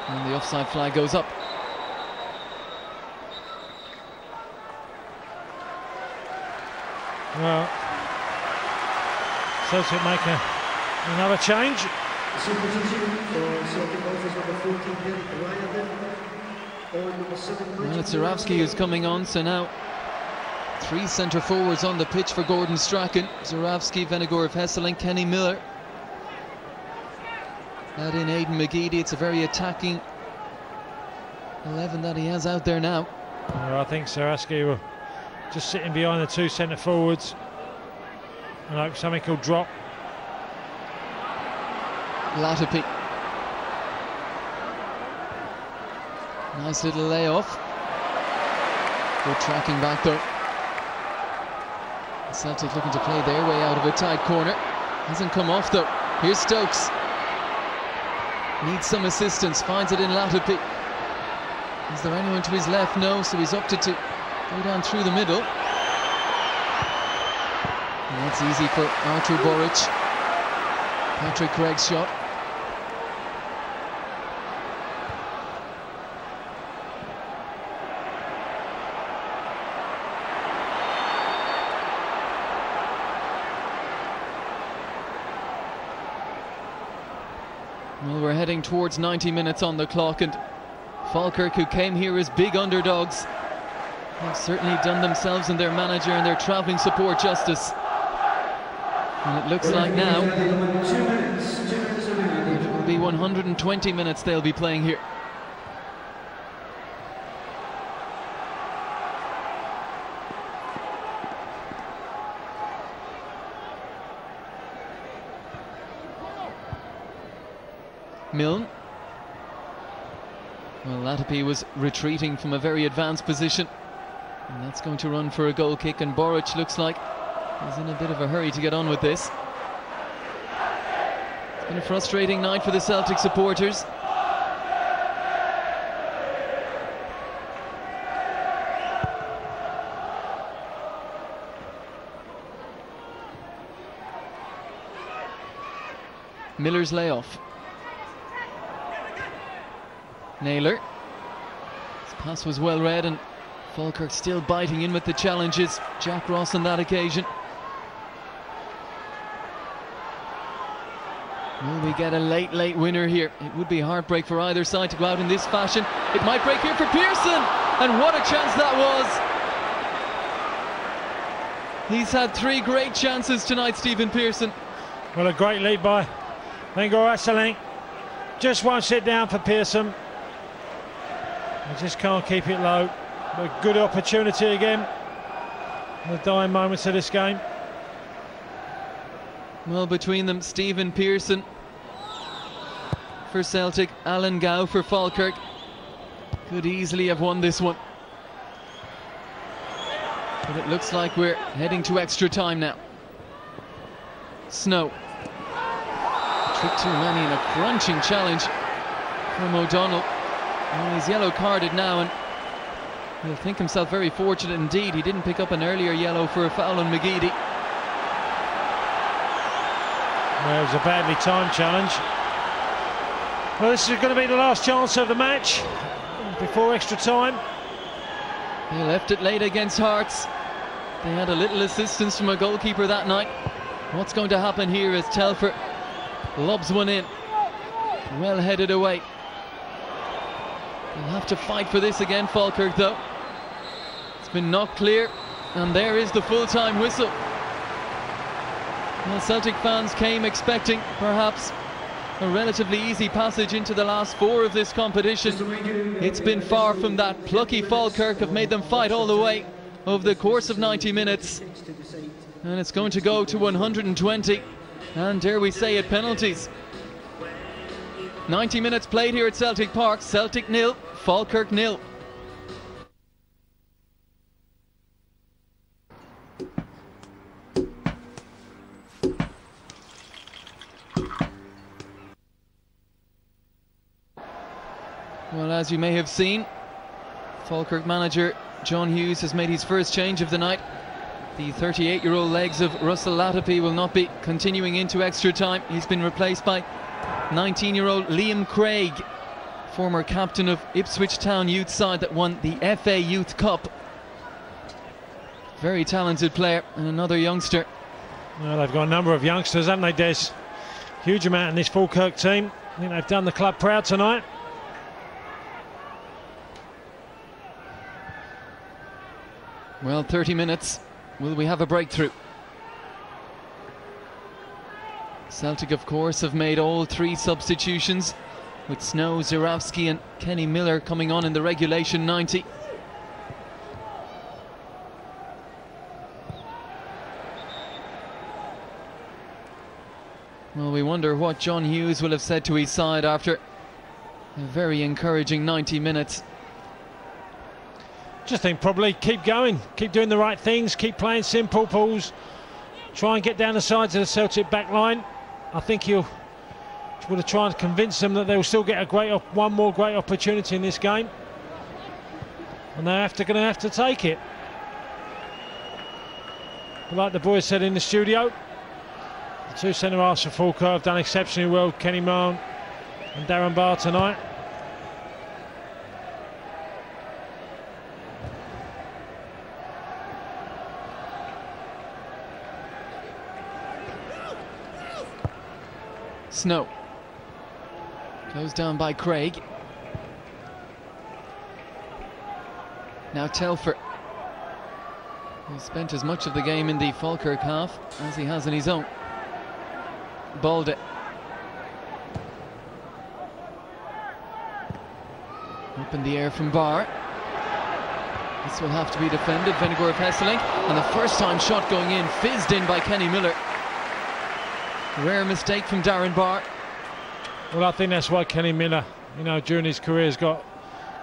And the offside flag goes up. Well, Celtic make another change. Well, it's Zurawski who's coming on, so now 3 centre forwards on the pitch for Gordon Strachan. Zurawski, Vinegar of Hesselink, Kenny Miller. Add in Aidan McGeady. It's a very attacking 11 that he has out there now. Well, I think Zurawski will just sitting behind the 2 centre forwards and hope something will drop. Latapi. Nice little layoff. Good tracking back though. Celtic looking to play their way out of a tight corner. Hasn't come off though. Here's Stokes. Needs some assistance. Finds it in Latapi. Is there anyone to his left? No, so he's opted to go down through the middle. And that's easy for Artur Boric. Patrick Craig's shot. Well, we're heading towards 90 minutes on the clock, and Falkirk, who came here as big underdogs, have certainly done themselves and their manager and their travelling support justice. And it looks like now it will be 120 minutes they'll be playing here. Milne. Well, Latapi was retreating from a very advanced position, and that's going to run for a goal kick, and Boric looks like he's in a bit of a hurry to get on with this. It's been a frustrating night for the Celtic supporters. Miller's layoff. Naylor. His pass was well read, and Falkirk still biting in with the challenges. Jack Ross on that occasion. Will we get a late winner here? It would be heartbreak for either side to go out in this fashion. It might break here for Pearson, and what a chance that was. He's had 3 great chances tonight, Stephen Pearson. Well, a great lead by Ngor Asselink. Just won't sit down for Pearson. He just can't keep it low. A good opportunity again in the dying moments of this game. Well, between them, Stephen Pearson for Celtic, Alan Gow for Falkirk, could easily have won this one. But it looks like we're heading to extra time now. Snow. Trick too many and a crunching challenge from O'Donnell. Well, he's yellow carded now, and he'll think himself very fortunate indeed. He didn't pick up an earlier yellow for a foul on McGeady. Well, it was a badly timed challenge. Well, this is going to be the last chance of the match before extra time. They left it late against Hearts. They had a little assistance from a goalkeeper that night. What's going to happen here is Telfer lobs one in. Well headed away. They'll have to fight for this again, Falkirk, though. It's been knocked clear, and there is the full-time whistle. Well, Celtic fans came expecting, perhaps, a relatively easy passage into the last 4 of this competition. It's been far from that. Plucky Falkirk have made them fight all the way over the course of 90 minutes. And it's going to go to 120, and dare we say it, penalties. 90 minutes played here at Celtic Park. Celtic 0, Falkirk 0. Well, as you may have seen, Falkirk manager John Hughes has made his first change of the night. The 38-year-old legs of Russell Latapi will not be continuing into extra time. He's been replaced by 19-year-old Liam Craig, former captain of Ipswich Town youth side that won the FA Youth Cup. Very talented player, and another youngster. Well, they've got a number of youngsters, haven't they, Des? Huge amount in this Falkirk team. I think they've done the club proud tonight. Well, 30 minutes. Will we have a breakthrough? Celtic, of course, have made all 3 substitutions, with Snow, Zurawski and Kenny Miller coming on in the regulation 90. Well, we wonder what John Hughes will have said to his side after a very encouraging 90 minutes. Just think probably keep going, keep doing the right things, keep playing simple balls, try and get down the sides of the Celtic back line. I think he'll want to try and convince them that they'll still get one more great opportunity in this game, and they're going to have to take it. But like the boys said in the studio, the 2 centre-halves for Falkirk have done exceptionally well, Kenny Milne and Darren Barr tonight. Snow. Closed down by Craig. Now Telfer. He spent as much of the game in the Falkirk half as he has in his own. Balde. Up in the air from Barr. This will have to be defended. Vennegoor of Hesseling. And the first time shot going in, fizzed in by Kenny Miller. Rare mistake from Darren Barr. Well, I think that's why Kenny Miller, you know, during his career has got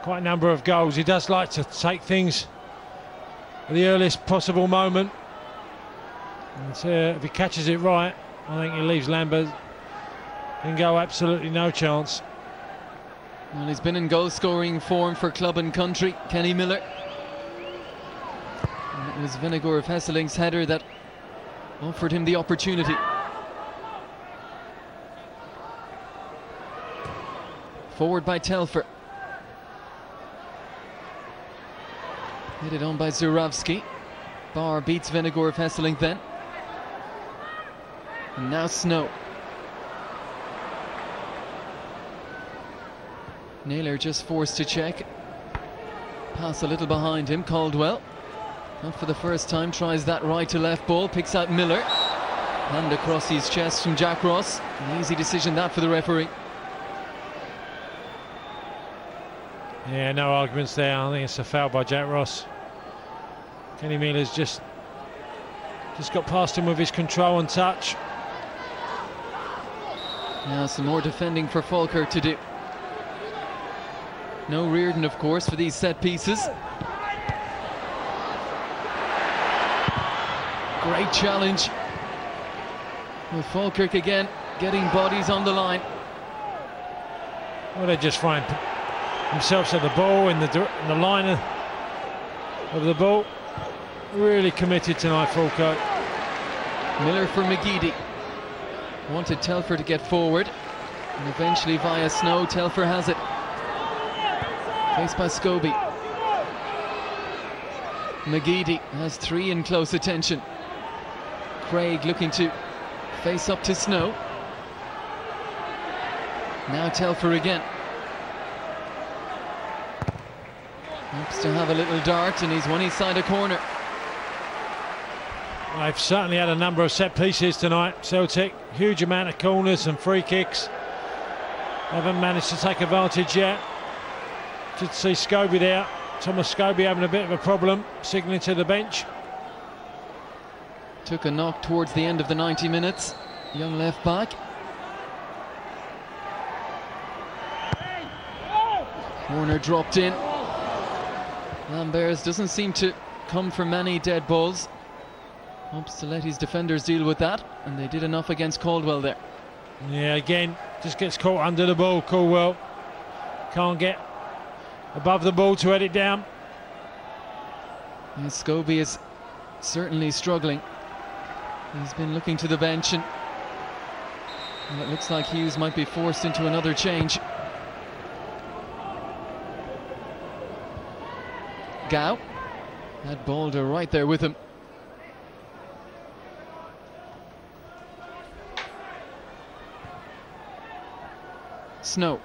quite a number of goals. He does like to take things at the earliest possible moment. And if he catches it right, I think he leaves Lambert in goal absolutely no chance. Well, he's been in goal-scoring form for club and country, Kenny Miller. And it was Vennegoor of Hesseling's header that offered him the opportunity. Forward by Telfer. Headed on by Zurawski. Barr beats Vennegoor of Hesseling then. And now Snow. Naylor just forced to check. Pass a little behind him. Caldwell, not for the first time, tries that right to left ball. Picks out Miller. Hand across his chest from Jack Ross. An easy decision that for the referee. Yeah, no arguments there. I think it's a foul by Jack Ross. Kenny Miller's just got past him with his control and touch. Now some more defending for Falkirk to do. No Reardon, of course, for these set pieces. Great challenge. With Falkirk again getting bodies on the line. Well, they just find themselves at the ball in the line of the ball. Really committed tonight, Falkirk. Miller for McGeady. Wanted Telfer to get forward, and eventually via Snow, Telfer has it. Faced by Scobie. McGeady has three in close attention. Craig looking to face up to Snow. Now Telfer again. Hopes to have a little dart, and he's won his side a corner. They've certainly had a number of set pieces tonight, Celtic. Huge amount of corners and free kicks. Haven't managed to take advantage yet. Did see Scobie there. Thomas Scobie having a bit of a problem, signalling to the bench. Took a knock towards the end of the 90 minutes. Young left back. Corner dropped in. Lambert doesn't seem to come for many dead balls. Hopes to let his defenders deal with that, and they did enough against Caldwell there. Yeah, again, just gets caught under the ball. Caldwell can't get above the ball to head it down. Yes, Scobie is certainly struggling. He's been looking to the bench, and it looks like Hughes might be forced into another change. Gow had Balder right there with him. Snow.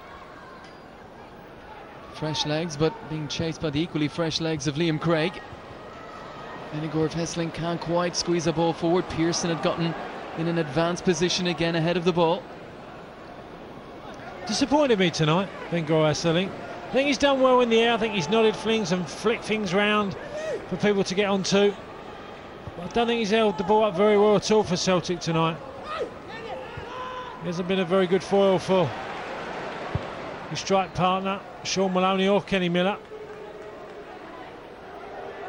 Fresh legs, but being chased by the equally fresh legs of Liam Craig. Vennegoor of Hesseling can't quite squeeze a ball forward. Pearson had gotten in an advanced position again ahead of the ball. Disappointed me tonight, Vennegoor of Hesseling. I think he's done well in the air. I think he's nodded flings and flicked things round for people to get onto. But I don't think he's held the ball up very well at all for Celtic tonight. He hasn't been a very good foil for his strike partner, Sean Maloney or Kenny Miller.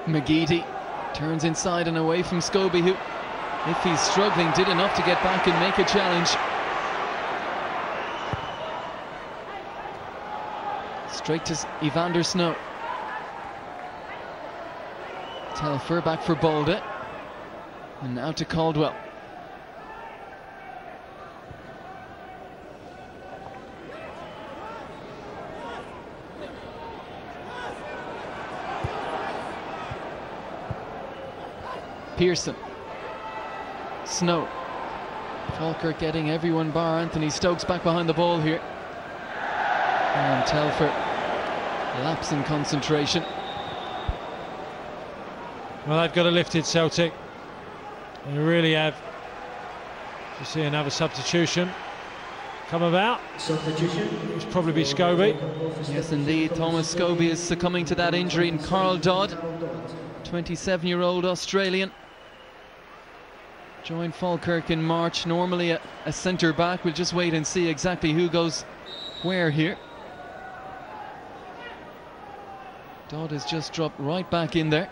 McGeady turns inside and away from Scobie, who, if he's struggling, did enough to get back and make a challenge. Straight to Evander Snow. Telfer back for Balde. And now to Caldwell. Pearson. Snow. Falkirk getting everyone bar Anthony Stokes back behind the ball here. And Telfer, lapse in concentration. Well, they've got a lifted Celtic. They really have. You see another substitution come about. It's probably be Scobie. Yes, indeed. Thomas Scobie is succumbing to that injury, and Carl Dodd, 27-year-old Australian, joined Falkirk in March. Normally a centre back. We'll just wait and see exactly who goes where here. Dodd has just dropped right back in there.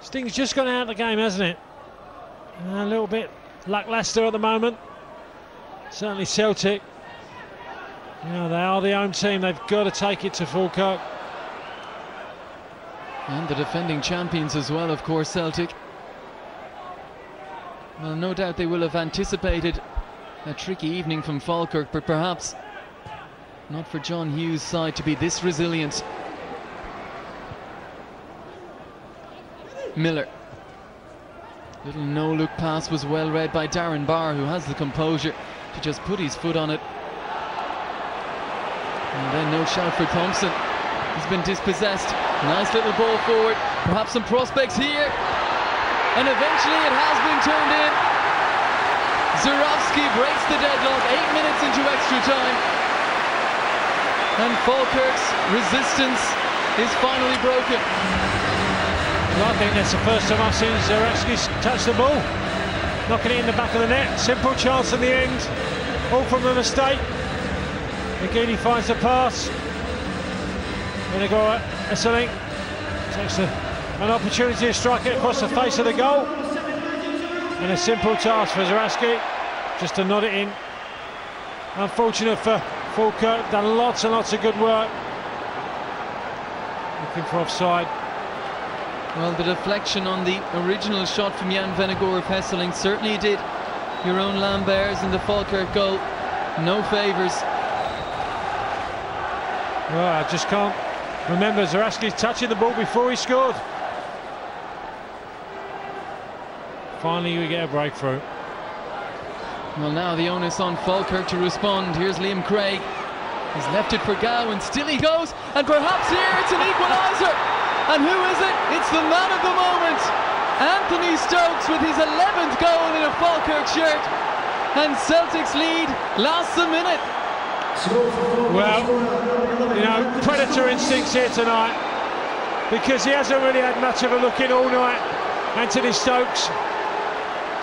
Sting's just gone out of the game, hasn't it? A little bit lacklustre at the moment. Certainly Celtic. You know, they are the home team. They've got to take it to Falkirk. And the defending champions as well, of course, Celtic. Well, no doubt they will have anticipated a tricky evening from Falkirk, but perhaps not for John Hughes' side to be this resilient. Miller. Little no-look pass was well read by Darren Barr, who has the composure to just put his foot on it. And then no shout for Thompson. He's been dispossessed. Nice little ball forward. Perhaps some prospects here. And eventually it has been turned in. Zurawski breaks the deadlock 8 minutes into extra time. And Falkirk's resistance is finally broken. Well, I think that's the first time I've seen Zurawski touch the ball. Knocking it in the back of the net. Simple chance in the end. All from a mistake. Again, he finds the pass. Venegor Esseling takes an opportunity to strike it across the face of the goal. And a simple task for Zurawski, just to nod it in. Unfortunate for Falkirk, done lots and lots of good work. Looking for offside. Well, the deflection on the original shot from Jan Venegor of Hesseling certainly did your own Lamberts in the Falkirk goal no favours. Well, I just can't remember Zurawski's touching the ball before he scored. Finally we get a breakthrough. Well, now the onus on Falkirk to respond. Here's Liam Craig. He's left it for Gow, and still he goes, and perhaps here it's an equaliser. And who is it? It's the man of the moment, Anthony Stokes, with his 11th goal in a Falkirk shirt, and Celtic's lead lasts a minute. Well, you know, predator instincts here tonight, because he hasn't really had much of a look in all night, Anthony Stokes.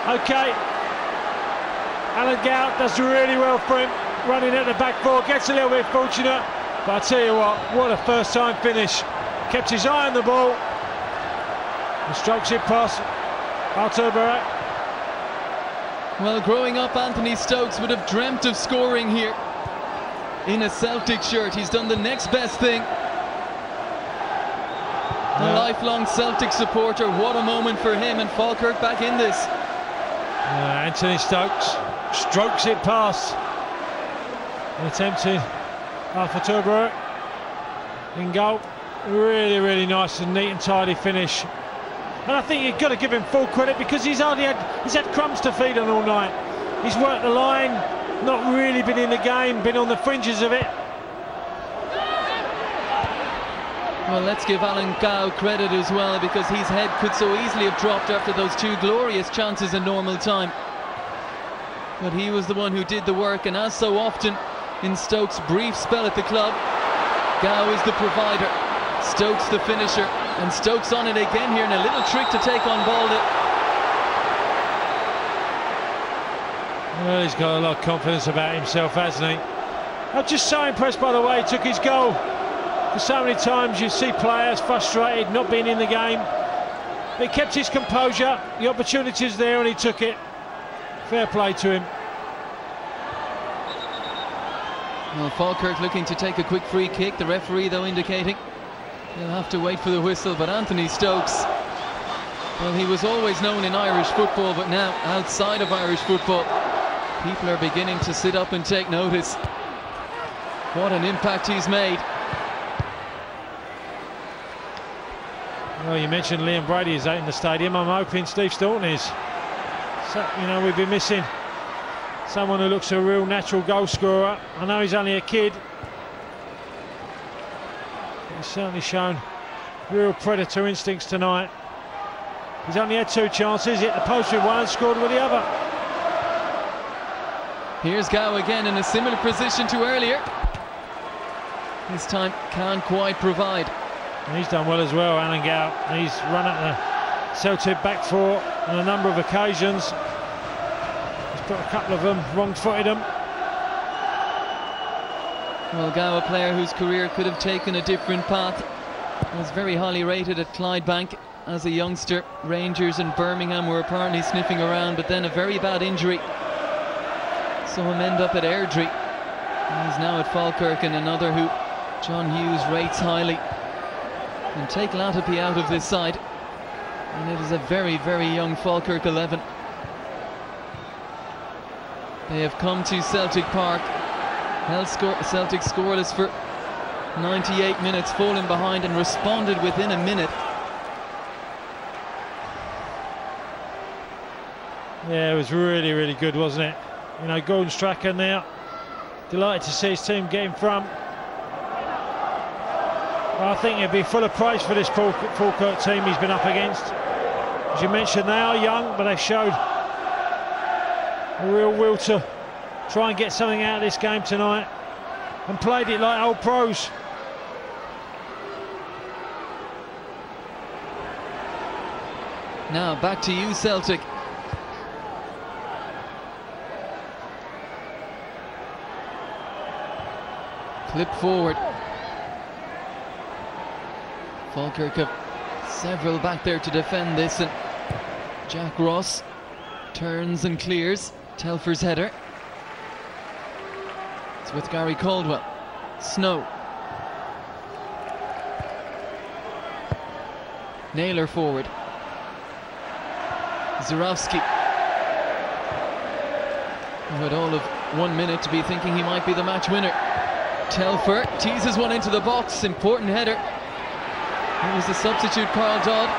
Okay, Alan Gout does really well for him, running at the back four, gets a little bit fortunate, but I tell you what a first time finish. Kept his eye on the ball and strokes it past Artur Barak. Well, growing up, Anthony Stokes would have dreamt of scoring here in a Celtic shirt. He's done the next best thing. A lifelong Celtic supporter. What a moment for him, and Falkirk back in this. Anthony Stokes strokes it past an attempted Artur Barak in goal. Really nice and neat and tidy finish. And I think you've got to give him full credit, because he's had crumbs to feed on all night. He's worked the line, not really been in the game, been on the fringes of it. Well, let's give Alan Gow credit as well, because his head could so easily have dropped after those two glorious chances in normal time. But he was the one who did the work, and as so often in Stokes' brief spell at the club, Gow is the provider, Stokes the finisher, and Stokes on it again here in a little trick to take on Baldy. Well, he's got a lot of confidence about himself, hasn't he? I'm just so impressed by the way he took his goal. For so many times you see players frustrated, not being in the game. But he kept his composure, the opportunity's there and he took it. Fair play to him. Well, Falkirk looking to take a quick free kick. The referee, though, indicating he'll have to wait for the whistle. But Anthony Stokes, well, he was always known in Irish football, but now outside of Irish football, people are beginning to sit up and take notice. What an impact he's made. Well, you mentioned Liam Brady is out in the stadium. I'm hoping Steve Staunton is. So, you know, we've been missing someone who looks a real natural goal scorer. I know he's only a kid. He's certainly shown real predator instincts tonight. He's only had 2 chances, hit the post with one and scored with the other. Here's Gow again in a similar position to earlier. This time can't quite provide. And he's done well as well, Alan Gow. He's run at the Celtic back 4 on a number of occasions. He's put a couple of them, wrong-footed them. Well, Gow, a player whose career could have taken a different path, was very highly rated at Clydebank as a youngster. Rangers and Birmingham were apparently sniffing around, but then a very bad injury saw him end up at Airdrie. And he's now at Falkirk, and another who John Hughes rates highly. And take Latapi out of this side, and it is a very, very young Falkirk 11. They have come to Celtic Park, held Celtic scoreless for 98 minutes, fallen behind and responded within a minute. Yeah, it was really, really good, wasn't it? You know, Gordon Strachan there, delighted to see his team get in front. Well, I think he'd be full of praise for this Falkirk team he's been up against. As you mentioned, they are young, but they showed a real will to try and get something out of this game tonight, and played it like old pros. Now back to you, Celtic. Clip forward. Falkirk have several back there to defend this, and Jack Ross turns and clears. Telfer's header. It's with Gary Caldwell. Snow. Naylor forward. Zurawski, who had all of 1 minute to be thinking he might be the match winner. Telfer teases one into the box. Important header. It was the substitute, Carl Dodd.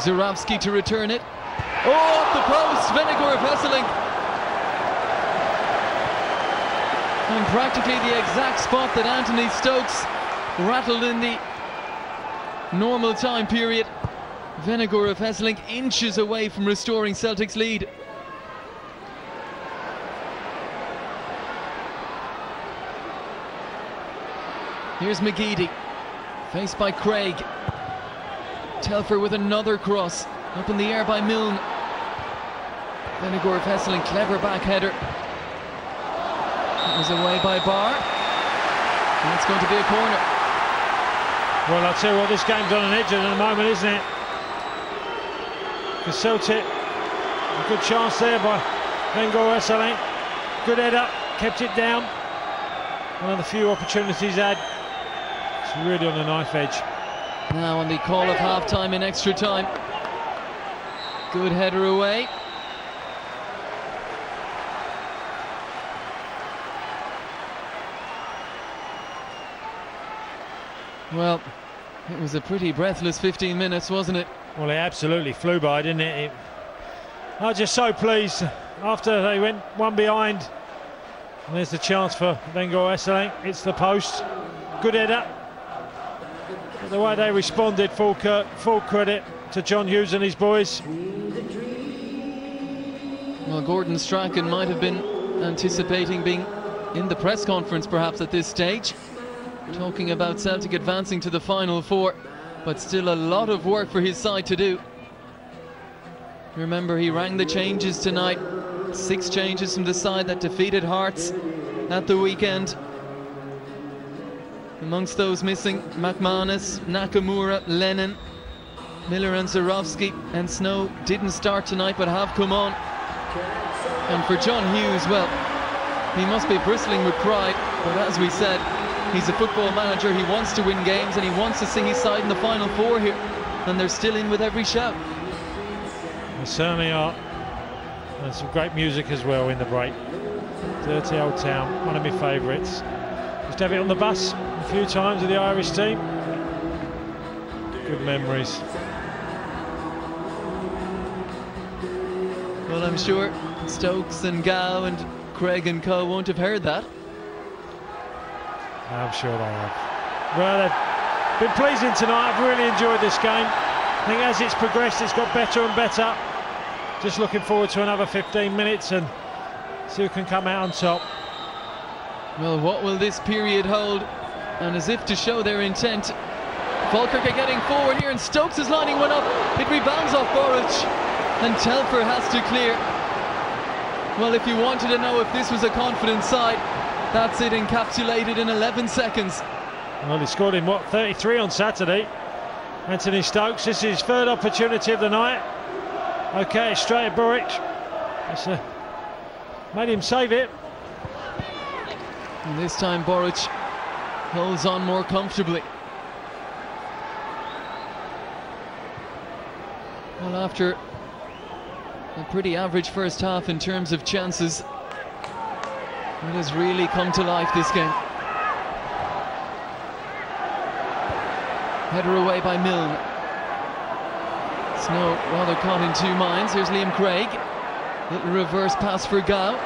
Zurawski to return it. Oh, off the post, Vennegoor of Hesselink. And practically the exact spot that Anthony Stokes rattled in the normal time period. Vennegoor of Hesselink inches away from restoring Celtic's lead. Here's McGeady, faced by Craig. Telfer with another cross, up in the air by Milne. Vennegoor of Hesselink, clever back header. It was away by Barr, and it's going to be a corner. Well, I'll tell you what, this game's on an edge at the moment, isn't it? For Celtic, a good chance there by Vennegoor of Hesselink. Good head up, kept it down. One of the few opportunities had. It's really on the knife edge. Now on the call of half-time in extra time. Good header away. Well, it was a pretty breathless 15 minutes, wasn't it? Well, it absolutely flew by, didn't it? I was just so pleased after they went one behind. And there's the chance for Vennegoor of Hesselink. It's the post. Good header. But the way they responded, full credit to John Hughes and his boys. Well, Gordon Strachan might have been anticipating being in the press conference perhaps at this stage, talking about Celtic advancing to the Final Four, but still a lot of work for his side to do. Remember, he rang the changes tonight. 6 changes from the side that defeated Hearts at the weekend. Amongst those missing, McManus, Nakamura, Lennon, Miller and Zurawski, and Snow didn't start tonight but have come on. And for John Hughes, well, he must be bristling with pride, but as we said, he's a football manager. He wants to win games and he wants to see his side in the Final Four here, and they're still in with every shout. They certainly are. And some great music as well in the break. Dirty Old Town, one of my favourites. Used to have it on the bus a few times with the Irish team. Good memories. Well, I'm sure Stokes and Gow and Craig and co won't have heard that. I'm sure they have. Well, they've been pleasing tonight. I've really enjoyed this game. I think as it's progressed, it's got better and better. Just looking forward to another 15 minutes and see who can come out on top. Well, what will this period hold? And as if to show their intent, Falkirk are getting forward here and Stokes is lining one up. It rebounds off Boric and Telfer has to clear. Well, if you wanted to know if this was a confident side, that's it encapsulated in 11 seconds. Well, he scored in, 33 on Saturday. Anthony Stokes, this is his third opportunity of the night. Okay, straight at Boric. That's made him save it. And this time Boric holds on more comfortably. Well, after a pretty average first half in terms of chances, it has really come to life this game. Header away by Milne. Snow rather caught in two minds. Here's Liam Craig. Little reverse pass for Gow.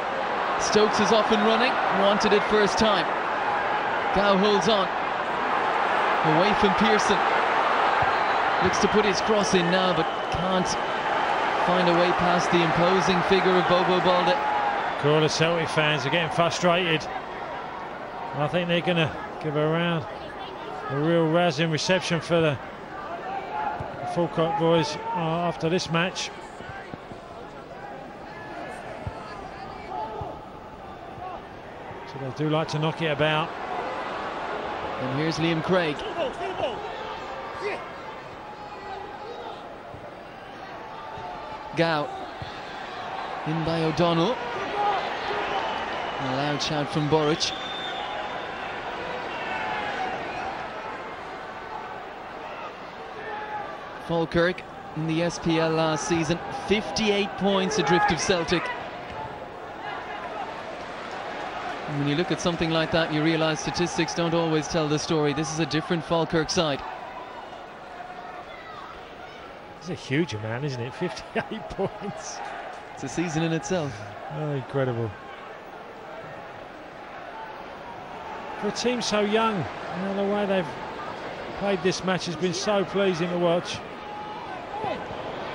Stokes is off and running. Wanted it first time. Gow holds on. Away from Pearson. Looks to put his cross in now, but can't find a way past the imposing figure of Bobo Balde. All the Celtic fans are getting frustrated. I think they're going to give a real rousing reception for the Falkirk boys after this match. So they do like to knock it about. And here's Liam Craig. Gow. In by O'Donnell. A loud shout from Boric. Falkirk in the SPL last season, 58 points adrift of Celtic. And when you look at something like that, you realise statistics don't always tell the story. This is a different Falkirk side. It's a huge amount, isn't it? 58 points. It's a season in itself. Oh, incredible. For a team so young, the way they've played this match has been so pleasing to watch.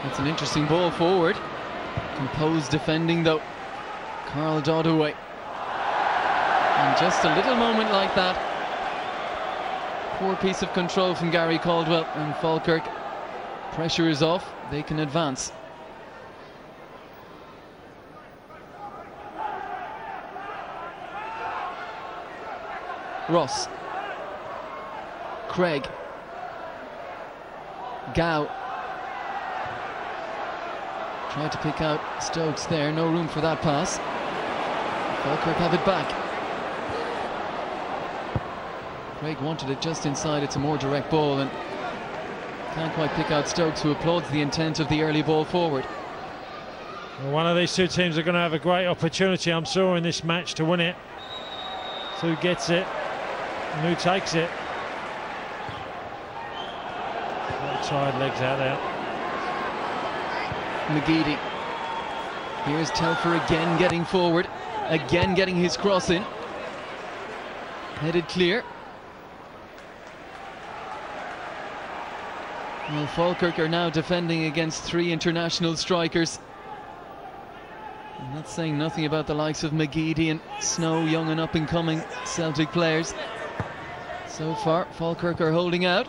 It's an interesting ball forward. Composed defending though. Carl Dodaway. And just a little moment like that. Poor piece of control from Gary Caldwell, and Falkirk, pressure is off, they can advance. Ross. Craig. Gow. Tried to pick out Stokes there, no room for that pass. Falkirk have it back. Craig wanted it just inside, it's a more direct ball and can't quite pick out Stokes, who applauds the intent of the early ball forward. Well, one of these two teams are going to have a great opportunity, I'm sure, in this match to win it. So who gets it and who takes it? Tired legs out there. McGeady. Here's Telfer again getting forward, again getting his cross in. Headed clear. Well, Falkirk are now defending against three international strikers. I'm not saying nothing about the likes of McGeady and Snow, young and up and coming Celtic players. So far, Falkirk are holding out.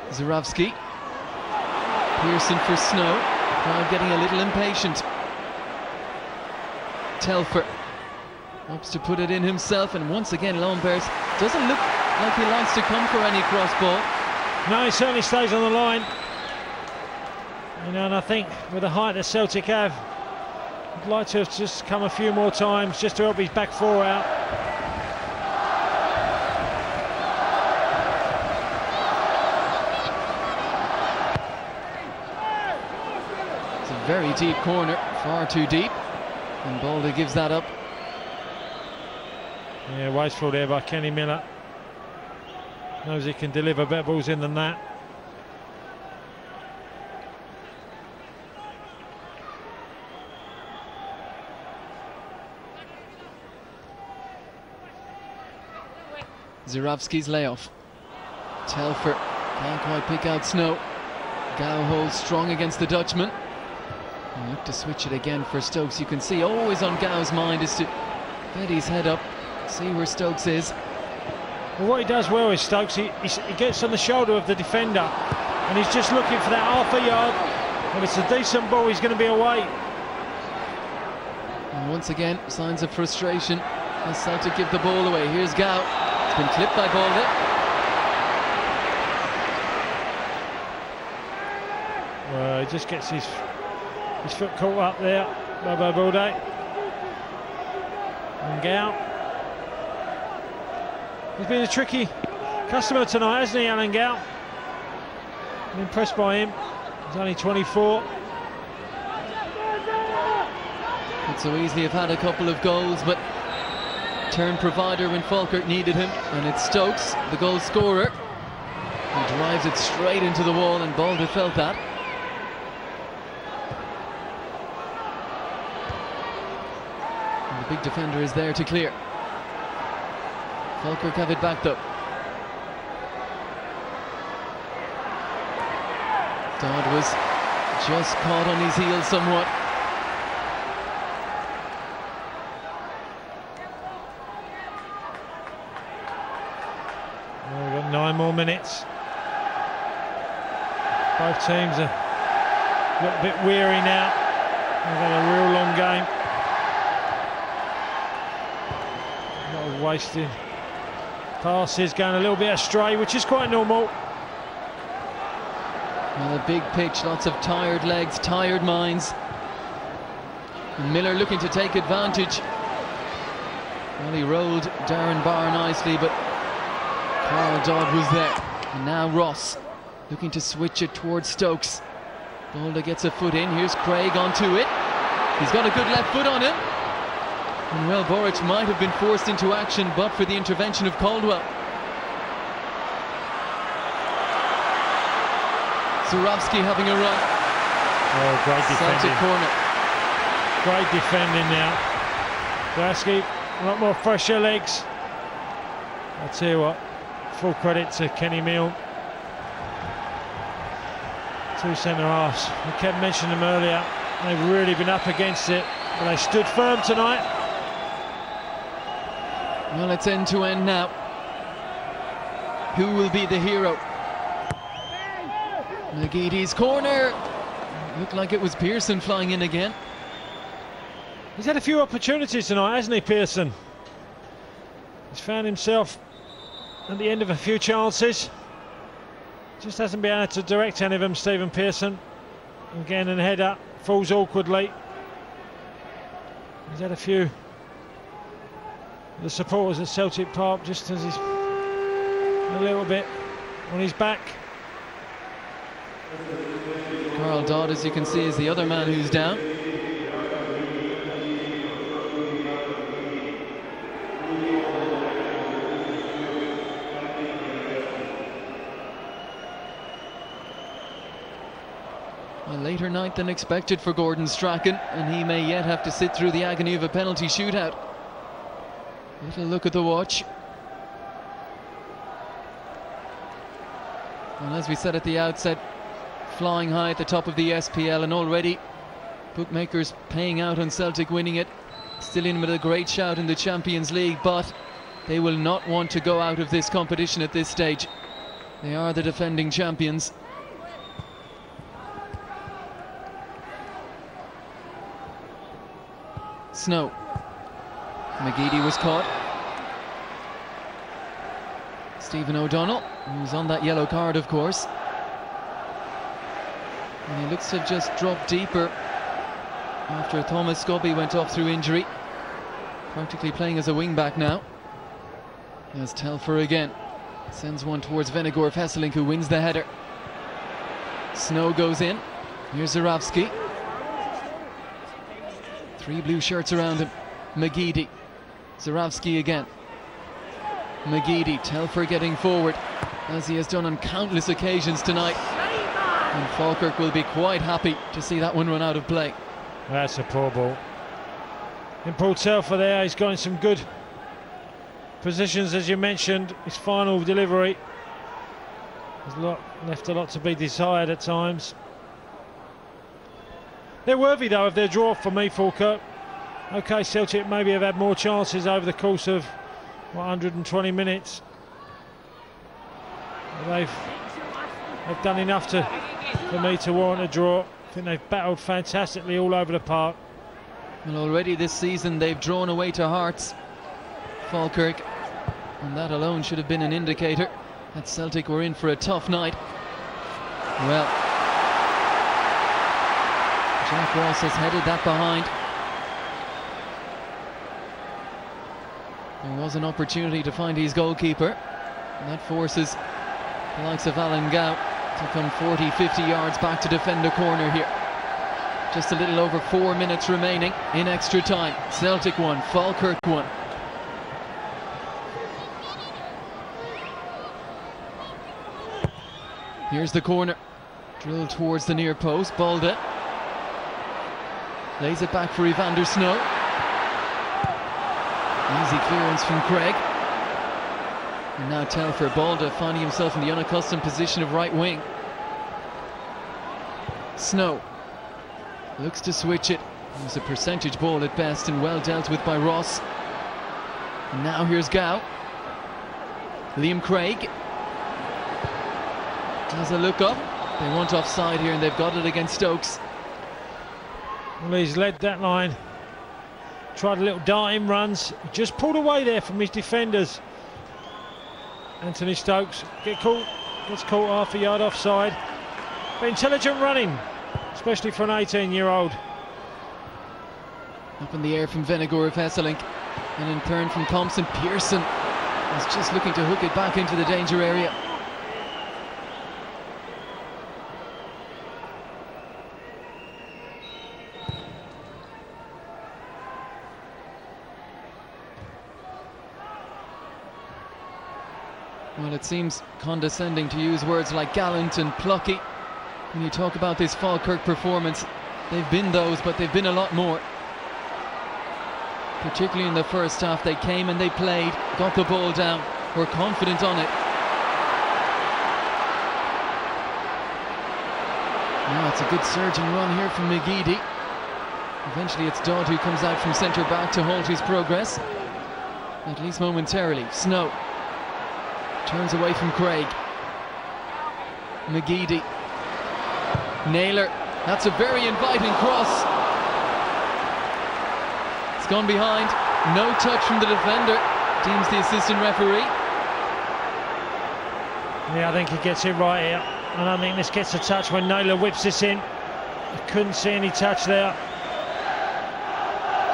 Zurawski. Pearson for Snow. Crowd getting a little impatient. Telfer hopes to put it in himself, and once again Lombers doesn't look like he likes to come for any cross ball. No, he certainly stays on the line. And I think with the height that Celtic have, I'd like to have just come a few more times just to help his back four out. Very deep corner, far too deep, and Balde gives that up. Yeah, wasteful there by Kenny Miller. Knows he can deliver better balls in than that. Zurawski's layoff. Telfer can't quite pick out Snow. Gow holds strong against the Dutchman. And look to switch it again for Stokes. You can see always on Gow's mind is to get his head up, see where Stokes is. Well, what he does well is Stokes, he gets on the shoulder of the defender and he's just looking for that half a yard. If it's a decent ball, he's going to be away. And once again, signs of frustration as Celtic give the ball away. Here's Gow. It's been clipped by Baldy. Well, he just gets his foot caught up there by Baldy. And Gow. He's been a tricky customer tonight, hasn't he, Alan Gow? I'm impressed by him. He's only 24. Could so easily have had a couple of goals, but turn provider when Falkirk needed him, and it's Stokes, the goal scorer. He drives it straight into the wall, and Balder felt that. And the big defender is there to clear. Falkirk have it back though. Dodd was just caught on his heels somewhat. Well, we've got 9 more minutes. Both teams are a little bit weary now. They've had a real long game. A lot of wasted passes, going a little bit astray, which is quite normal. Well, a big pitch, lots of tired legs, tired minds. And Miller looking to take advantage. Well, he rolled Darren Barr nicely, but Carl Dodd was there. And now Ross looking to switch it towards Stokes. Balder gets a foot in. Here's Craig onto it. He's got a good left foot on him. And well, Boric might have been forced into action but for the intervention of Caldwell. Zurawski having a run. Oh, great defending. Celtic corner. Great defending now. Zurawski, a lot more fresher legs. I'll tell you what, full credit to Kenny Milne. 2 centre-halves. We kept mentioning them earlier. They've really been up against it, but they stood firm tonight. Well, it's end to end now. Who will be the hero? McGeady's corner. Looked like it was Pearson flying in again. He's had a few opportunities tonight, hasn't he, Pearson? He's found himself at the end of a few chances. Just hasn't been able to direct any of them, Stephen Pearson. Again, and header falls awkwardly. He's had a few. The supporters at Celtic Park just as he's a little bit on his back. Carl Dodd, as you can see, is the other man who's down. A later night than expected for Gordon Strachan, and he may yet have to sit through the agony of a penalty shootout. Little look at the watch. And as we said at the outset, flying high at the top of the SPL, and already bookmakers paying out on Celtic winning it. Still in with a great shout in the Champions League, but they will not want to go out of this competition at this stage. They are the defending champions. Snow. McGeady was caught. Stephen O'Donnell, who's on that yellow card, of course. And he looks to have just dropped deeper after Thomas Scobie went off through injury. Practically playing as a wing-back now. There's Telfer again. Sends one towards Venegorf Hesselink, who wins the header. Snow goes in. Here's Zurawski. 3 blue shirts around him. McGeady. Zurawski again. McGeady, Telfer getting forward, as he has done on countless occasions tonight. And Falkirk will be quite happy to see that one run out of play. That's a poor ball. And Paul Telfer there, he's got in some good positions, as you mentioned. His final delivery has left a lot to be desired at times. They're worthy though of their draw for me, Falkirk. OK, Celtic maybe have had more chances over the course of 120 minutes. They've done enough for me to warrant a draw. I think they've battled fantastically all over the park. Well, already this season they've drawn away to Hearts, Falkirk, and that alone should have been an indicator that Celtic were in for a tough night. Well, Jack Ross has headed that behind. There was an opportunity to find his goalkeeper, and that forces the likes of Alan Gow to come 40-50 yards back to defend a corner here. Just a little over 4 minutes remaining in extra time. Celtic 1, Falkirk 1. Here's the corner, drilled towards the near post. Balda lays it back for Evander Snow. Easy clearance from Craig. And now Telfer. Balda finding himself in the unaccustomed position of right wing. Snow looks to switch it. It was a percentage ball at best and well dealt with by Ross. And now here's Gow. Liam Craig has a look up. They want offside here and they've got it against Stokes. Well, he's led that line. Tried a little darting runs. Just pulled away there from his defenders. Anthony Stokes gets caught half a yard offside. But intelligent running, especially for an 18-year-old. Up in the air from Venegor of Hesselink. And in turn from Thompson. Pearson is just looking to hook it back into the danger area. Well, it seems condescending to use words like gallant and plucky when you talk about this Falkirk performance. They've been those, but they've been a lot more. Particularly in the first half, they came and they played, got the ball down, were confident on it. Now it's a good surging run here from McGeady. Eventually it's Dodd who comes out from centre back to halt his progress, at least momentarily. Snow turns away from Craig. McGeady. Naylor. That's a very inviting cross. It's gone behind. No touch from the defender, deems the assistant referee. Yeah, I think he gets it right here. I don't think this gets a touch when Naylor whips this in. I couldn't see any touch there.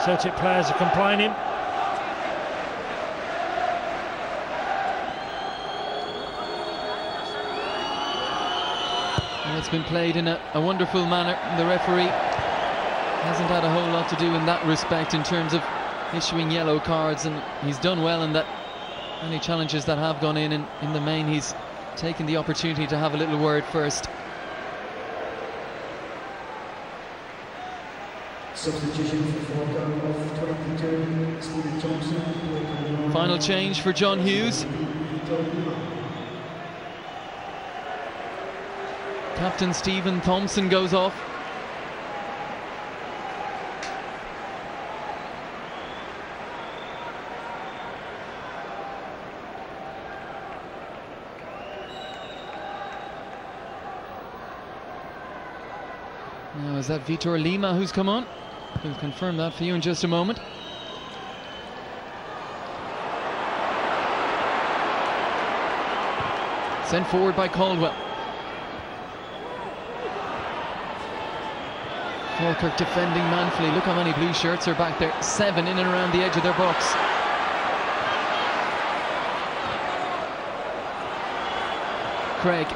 Celtic players are complaining. It's been played in a wonderful manner. The referee hasn't had a whole lot to do in that respect in terms of issuing yellow cards, and he's done well in that. Any challenges that have gone in the main, he's taken the opportunity to have a little word first. Substitution for Falkirk of 22, Stephen Thompson. Final change for John Hughes. Captain Stephen Thompson goes off. Now is that Vitor Lima who's come on? We'll confirm that for you in just a moment. Sent forward by Caldwell. Falkirk defending manfully. Look how many blue shirts are back there. 7 in and around the edge of their box. Craig.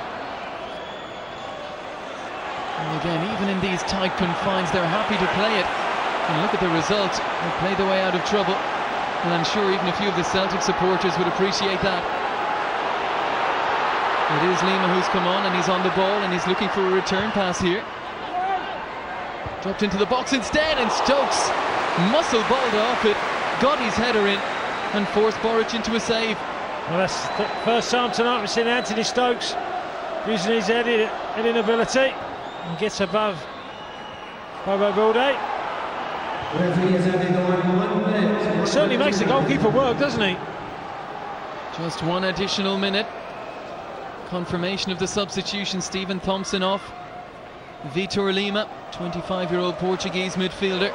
And again, even in these tight confines, they're happy to play it. And look at the result. They played their way out of trouble. And I'm sure even a few of the Celtic supporters would appreciate that. It is Lima who's come on, and he's on the ball, and he's looking for a return pass here. Dropped into the box instead, and Stokes muscle balled off it, got his header in, and forced Boric into a save. Well, that's the first time tonight we've seen Anthony Stokes using his heading ability, and gets above Bobo Balde. Referee has added on 1 minute. It certainly makes the goalkeeper work, doesn't he? Just one additional minute. Confirmation of the substitution. Stephen Thompson off. Vitor Lima, 25-year-old Portuguese midfielder.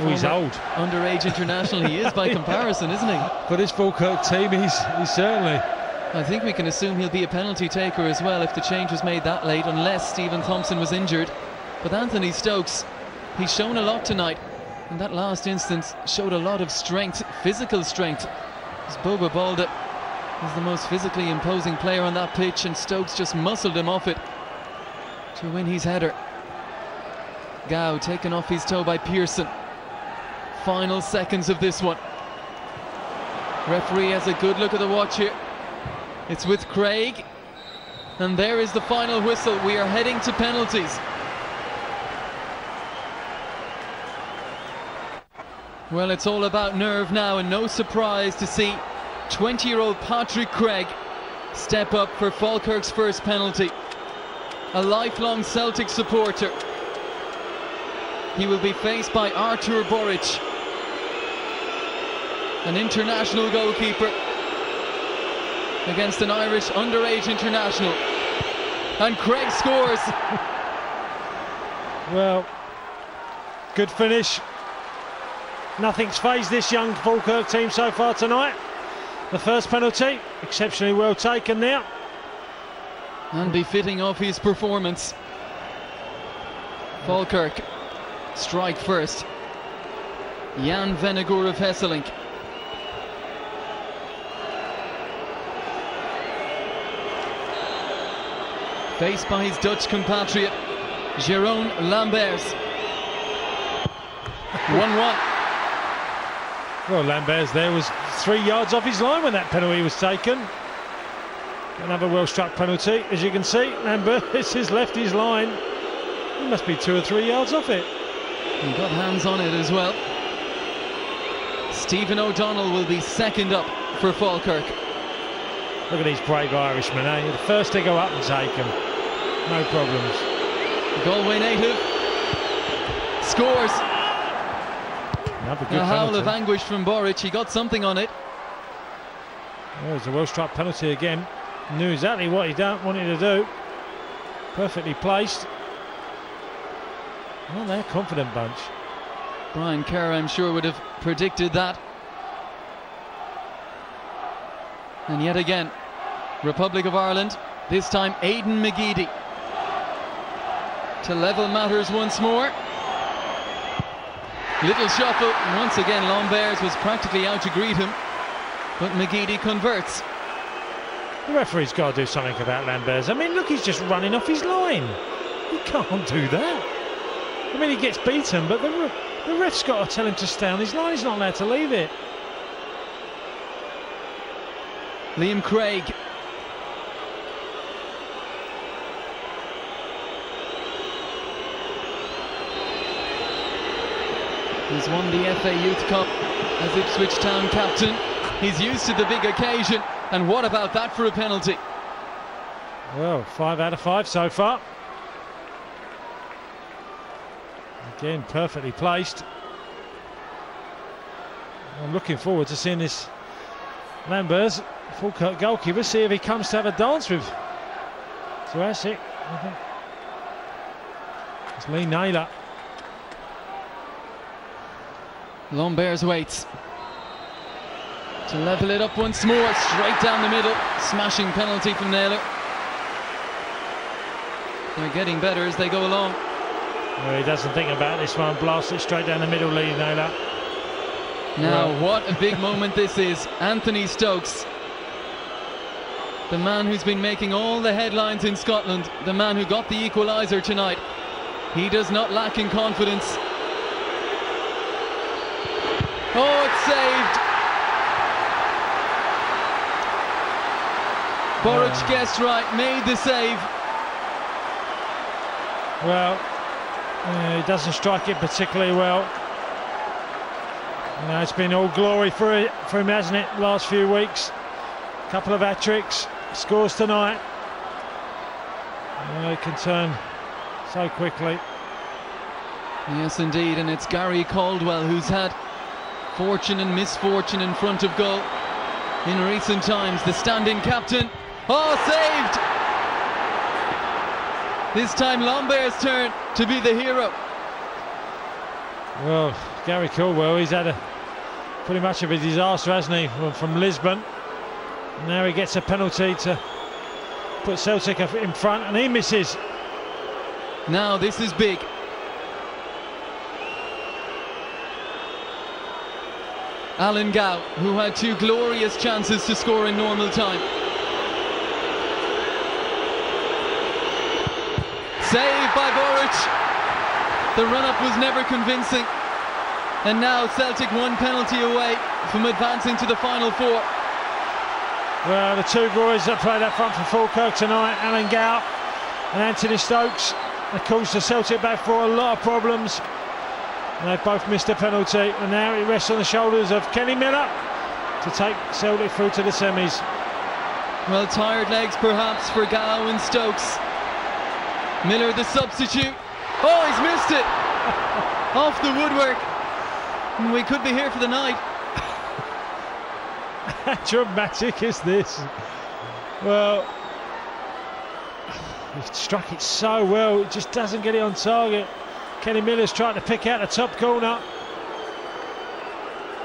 Oh, he's old. Underage international he is by comparison, isn't he? For this Falkirk team, he's certainly. I think we can assume he'll be a penalty taker as well if the change was made that late, unless Stephen Thompson was injured. But Anthony Stokes, he's shown a lot tonight. In that last instance, showed a lot of strength, physical strength. As Boba Balde is the most physically imposing player on that pitch, and Stokes just muscled him off it to win his header. Gow taken off his toe by Pearson. Final seconds of this one. Referee has a good look at the watch here. It's with Craig, and there is the final whistle. We are heading to penalties. Well, it's all about nerve now, and no surprise to see 20-year-old Patrick Craig step up for Falkirk's first penalty. A lifelong Celtic supporter. He will be faced by Artur Boric, an international goalkeeper, against an Irish underage international. And Craig scores. Well, good finish. Nothing's fazed this young Falkirk team so far tonight. The first penalty, exceptionally well taken there. And befitting of his performance. Falkirk strike first. Jan Vennegoor of Hesselink. Faced by his Dutch compatriot, Jeroen Lambers. 1-1. Well, Lambers there was 3 yards off his line when that penalty was taken. Another well-struck penalty, as you can see. Lambers has left his line. He must be 2 or 3 yards off it. He got hands on it as well. Stephen O'Donnell will be second up for Falkirk. Look at these brave Irishmen, eh? The first to go up and take him. No problems. The Galway native scores. Another good A howl penalty. of anguish from Boric. He got something on it. Well, it was a well-struck penalty again. Knew exactly what he wanted to do. Perfectly placed. Well, they're a confident bunch. Brian Kerr, I'm sure, would have predicted that. And yet again, Republic of Ireland, this time Aidan McGeady to level matters once more. Little shuffle, once again Lambers was practically out to greet him, but McGeady converts. The referee's got to do something about Lambers. I mean, look, he's just running off his line. He can't do that. I mean, he gets beaten, but the ref's got to tell him to stay on his line. He's not allowed to leave it. Liam Craig. He's won the FA Youth Cup as Ipswich Town captain. He's used to the big occasion, and what about that for a penalty? Well, 5 out of 5 so far. Again, perfectly placed. I'm looking forward to seeing this Lambers, Falkirk goalkeeper, see if he comes to have a dance with Jurassic. I think it's Lee Naylor. Lambers waits to level it up once more, straight down the middle. Smashing penalty from Naylor. They're getting better as they go along. Well, he doesn't think about this one. Blast it straight down the middle, Lee Naylor. Now, what a big moment this is. Anthony Stokes, the man who's been making all the headlines in Scotland, the man who got the equaliser tonight. He does not lack in confidence. Oh, it's saved. Boruc guessed right, made the save. Well, he doesn't strike it particularly well. It's been all glory for him, hasn't it, last few weeks? A couple of hat-tricks, scores tonight. It can turn so quickly. Yes, indeed, and it's Gary Caldwell who's had fortune and misfortune in front of goal in recent times. The stand-in captain. Oh, saved! This time Lambert's turn to be the hero. Well, Gary Caldwell, he's had pretty much of a disaster, hasn't he, from Lisbon. Now he gets a penalty to put Celtic in front, and he misses. Now this is big. Alan Gow, who had two glorious chances to score in normal time. Saved by Boruc. The run-up was never convincing. And now Celtic one penalty away from advancing to the final four. Well, the two boys that played up front for Falkirk tonight, Alan Gow and Anthony Stokes, they caused the Celtic back for a lot of problems. And they've both missed a penalty, and now it rests on the shoulders of Kenny Miller to take Celtic through to the semis. Well, tired legs perhaps for Gow and Stokes. Miller the substitute. Oh, he's missed it! Off the woodwork. We could be here for the night. How dramatic is this? Well, he struck it so well, it just doesn't get it on target. Kenny Miller's trying to pick out the top corner.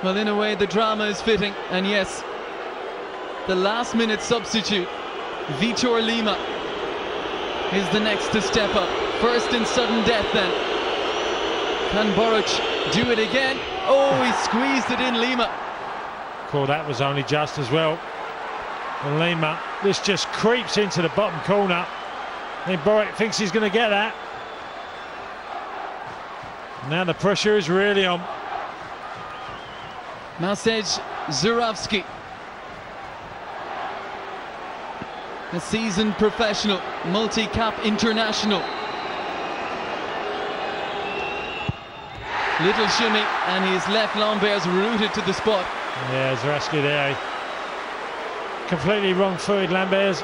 Well, in a way the drama is fitting, and yes, the last minute substitute, Vitor Lima, is the next to step up. First in sudden death then. Can Boruc do it again? Oh, he squeezed it in, Lima. Well, that was only just as well. And Lima, this just creeps into the bottom corner. I think Boruc thinks he's going to get that. Now the pressure is really on. Maciej Żurawski, a seasoned professional, multi-cap international. Little shimmy, and he's left Lambert's rooted to the spot. Yeah, Żurawski there. Completely wrong-footed Lambert's.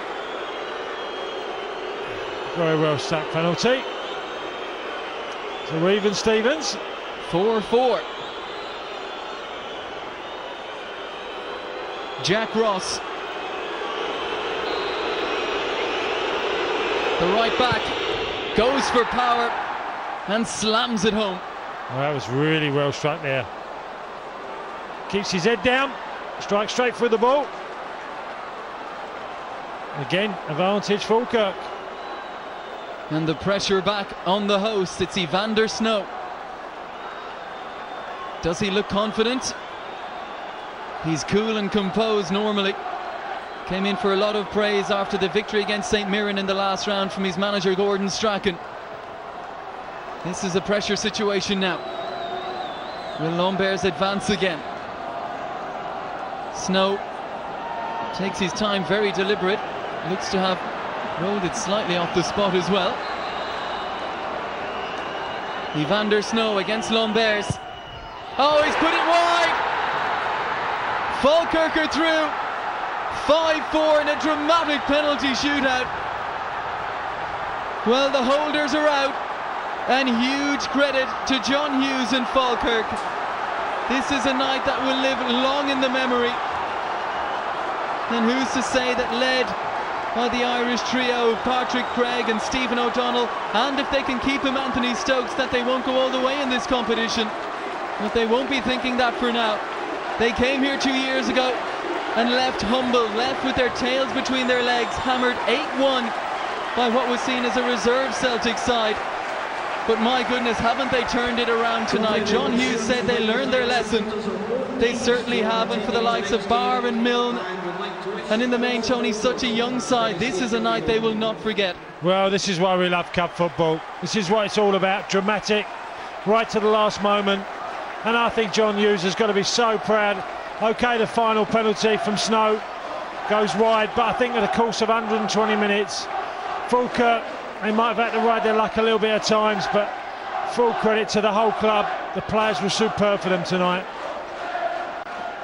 Very well struck penalty. So even Stevens. 4-4. Jack Ross. The right back goes for power and slams it home. Well, that was really well struck there. Keeps his head down, strikes straight through the ball. Again, advantage Falkirk. And the pressure back on the host. It's Evander Snow. Does he look confident? He's cool and composed normally. Came in for a lot of praise after the victory against St Mirren in the last round from his manager Gordon Strachan. This is a pressure situation now. Will Lambert's advance again? Snow takes his time, very deliberate. Looks to have rolled it slightly off the spot as well. Evander Snow against Lambert's. Oh, he's put it wide! Falkirk are through. 5-4 in a dramatic penalty shootout. Well, the holders are out, and huge credit to John Hughes and Falkirk. This is a night that will live long in the memory. And who's to say that, led by the Irish trio of Patrick Craig and Stephen O'Donnell, and if they can keep him, Anthony Stokes, that they won't go all the way in this competition. But they won't be thinking that for now. They came here 2 years ago and left humble, left with their tails between their legs, hammered 8-1 by what was seen as a reserve Celtic side. But my goodness, haven't they turned it around tonight? John Hughes said they learned their lesson. They certainly have, and for the likes of Barr and Milne, and in the main Tony, such a young side, this is a night they will not forget. Well, this is why we love cup football. This is what it's all about, dramatic, right to the last moment. And I think John Hughes has got to be so proud. Okay, the final penalty from Snow, goes wide, but I think in the course of 120 minutes, Falkirk, they might have had to ride their luck a little bit at times, but full credit to the whole club. The players were superb for them tonight.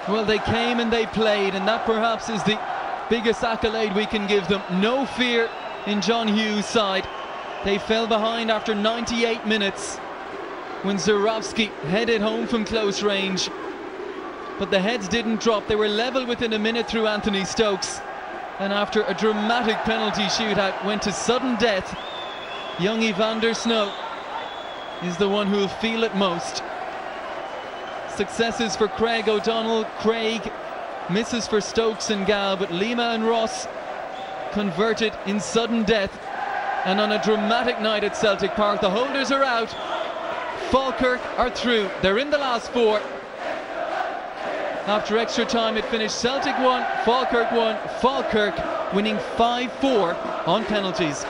Well, they came and they played, and that perhaps is the biggest accolade we can give them. No fear in John Hughes' side. They fell behind after 98 minutes when Zurawski headed home from close range, but the heads didn't drop. They were level within a minute through Anthony Stokes, and after a dramatic penalty shootout went to sudden death. Young Evander Snow is the one who will feel it most. Successes for Craig O'Donnell, Craig, misses for Stokes and Gal, but Lima and Ross converted in sudden death. And on a dramatic night at Celtic Park, the holders are out. Falkirk are through. They're in the last four. After extra time it finished Celtic 1, Falkirk 1, Falkirk winning 5-4 on penalties.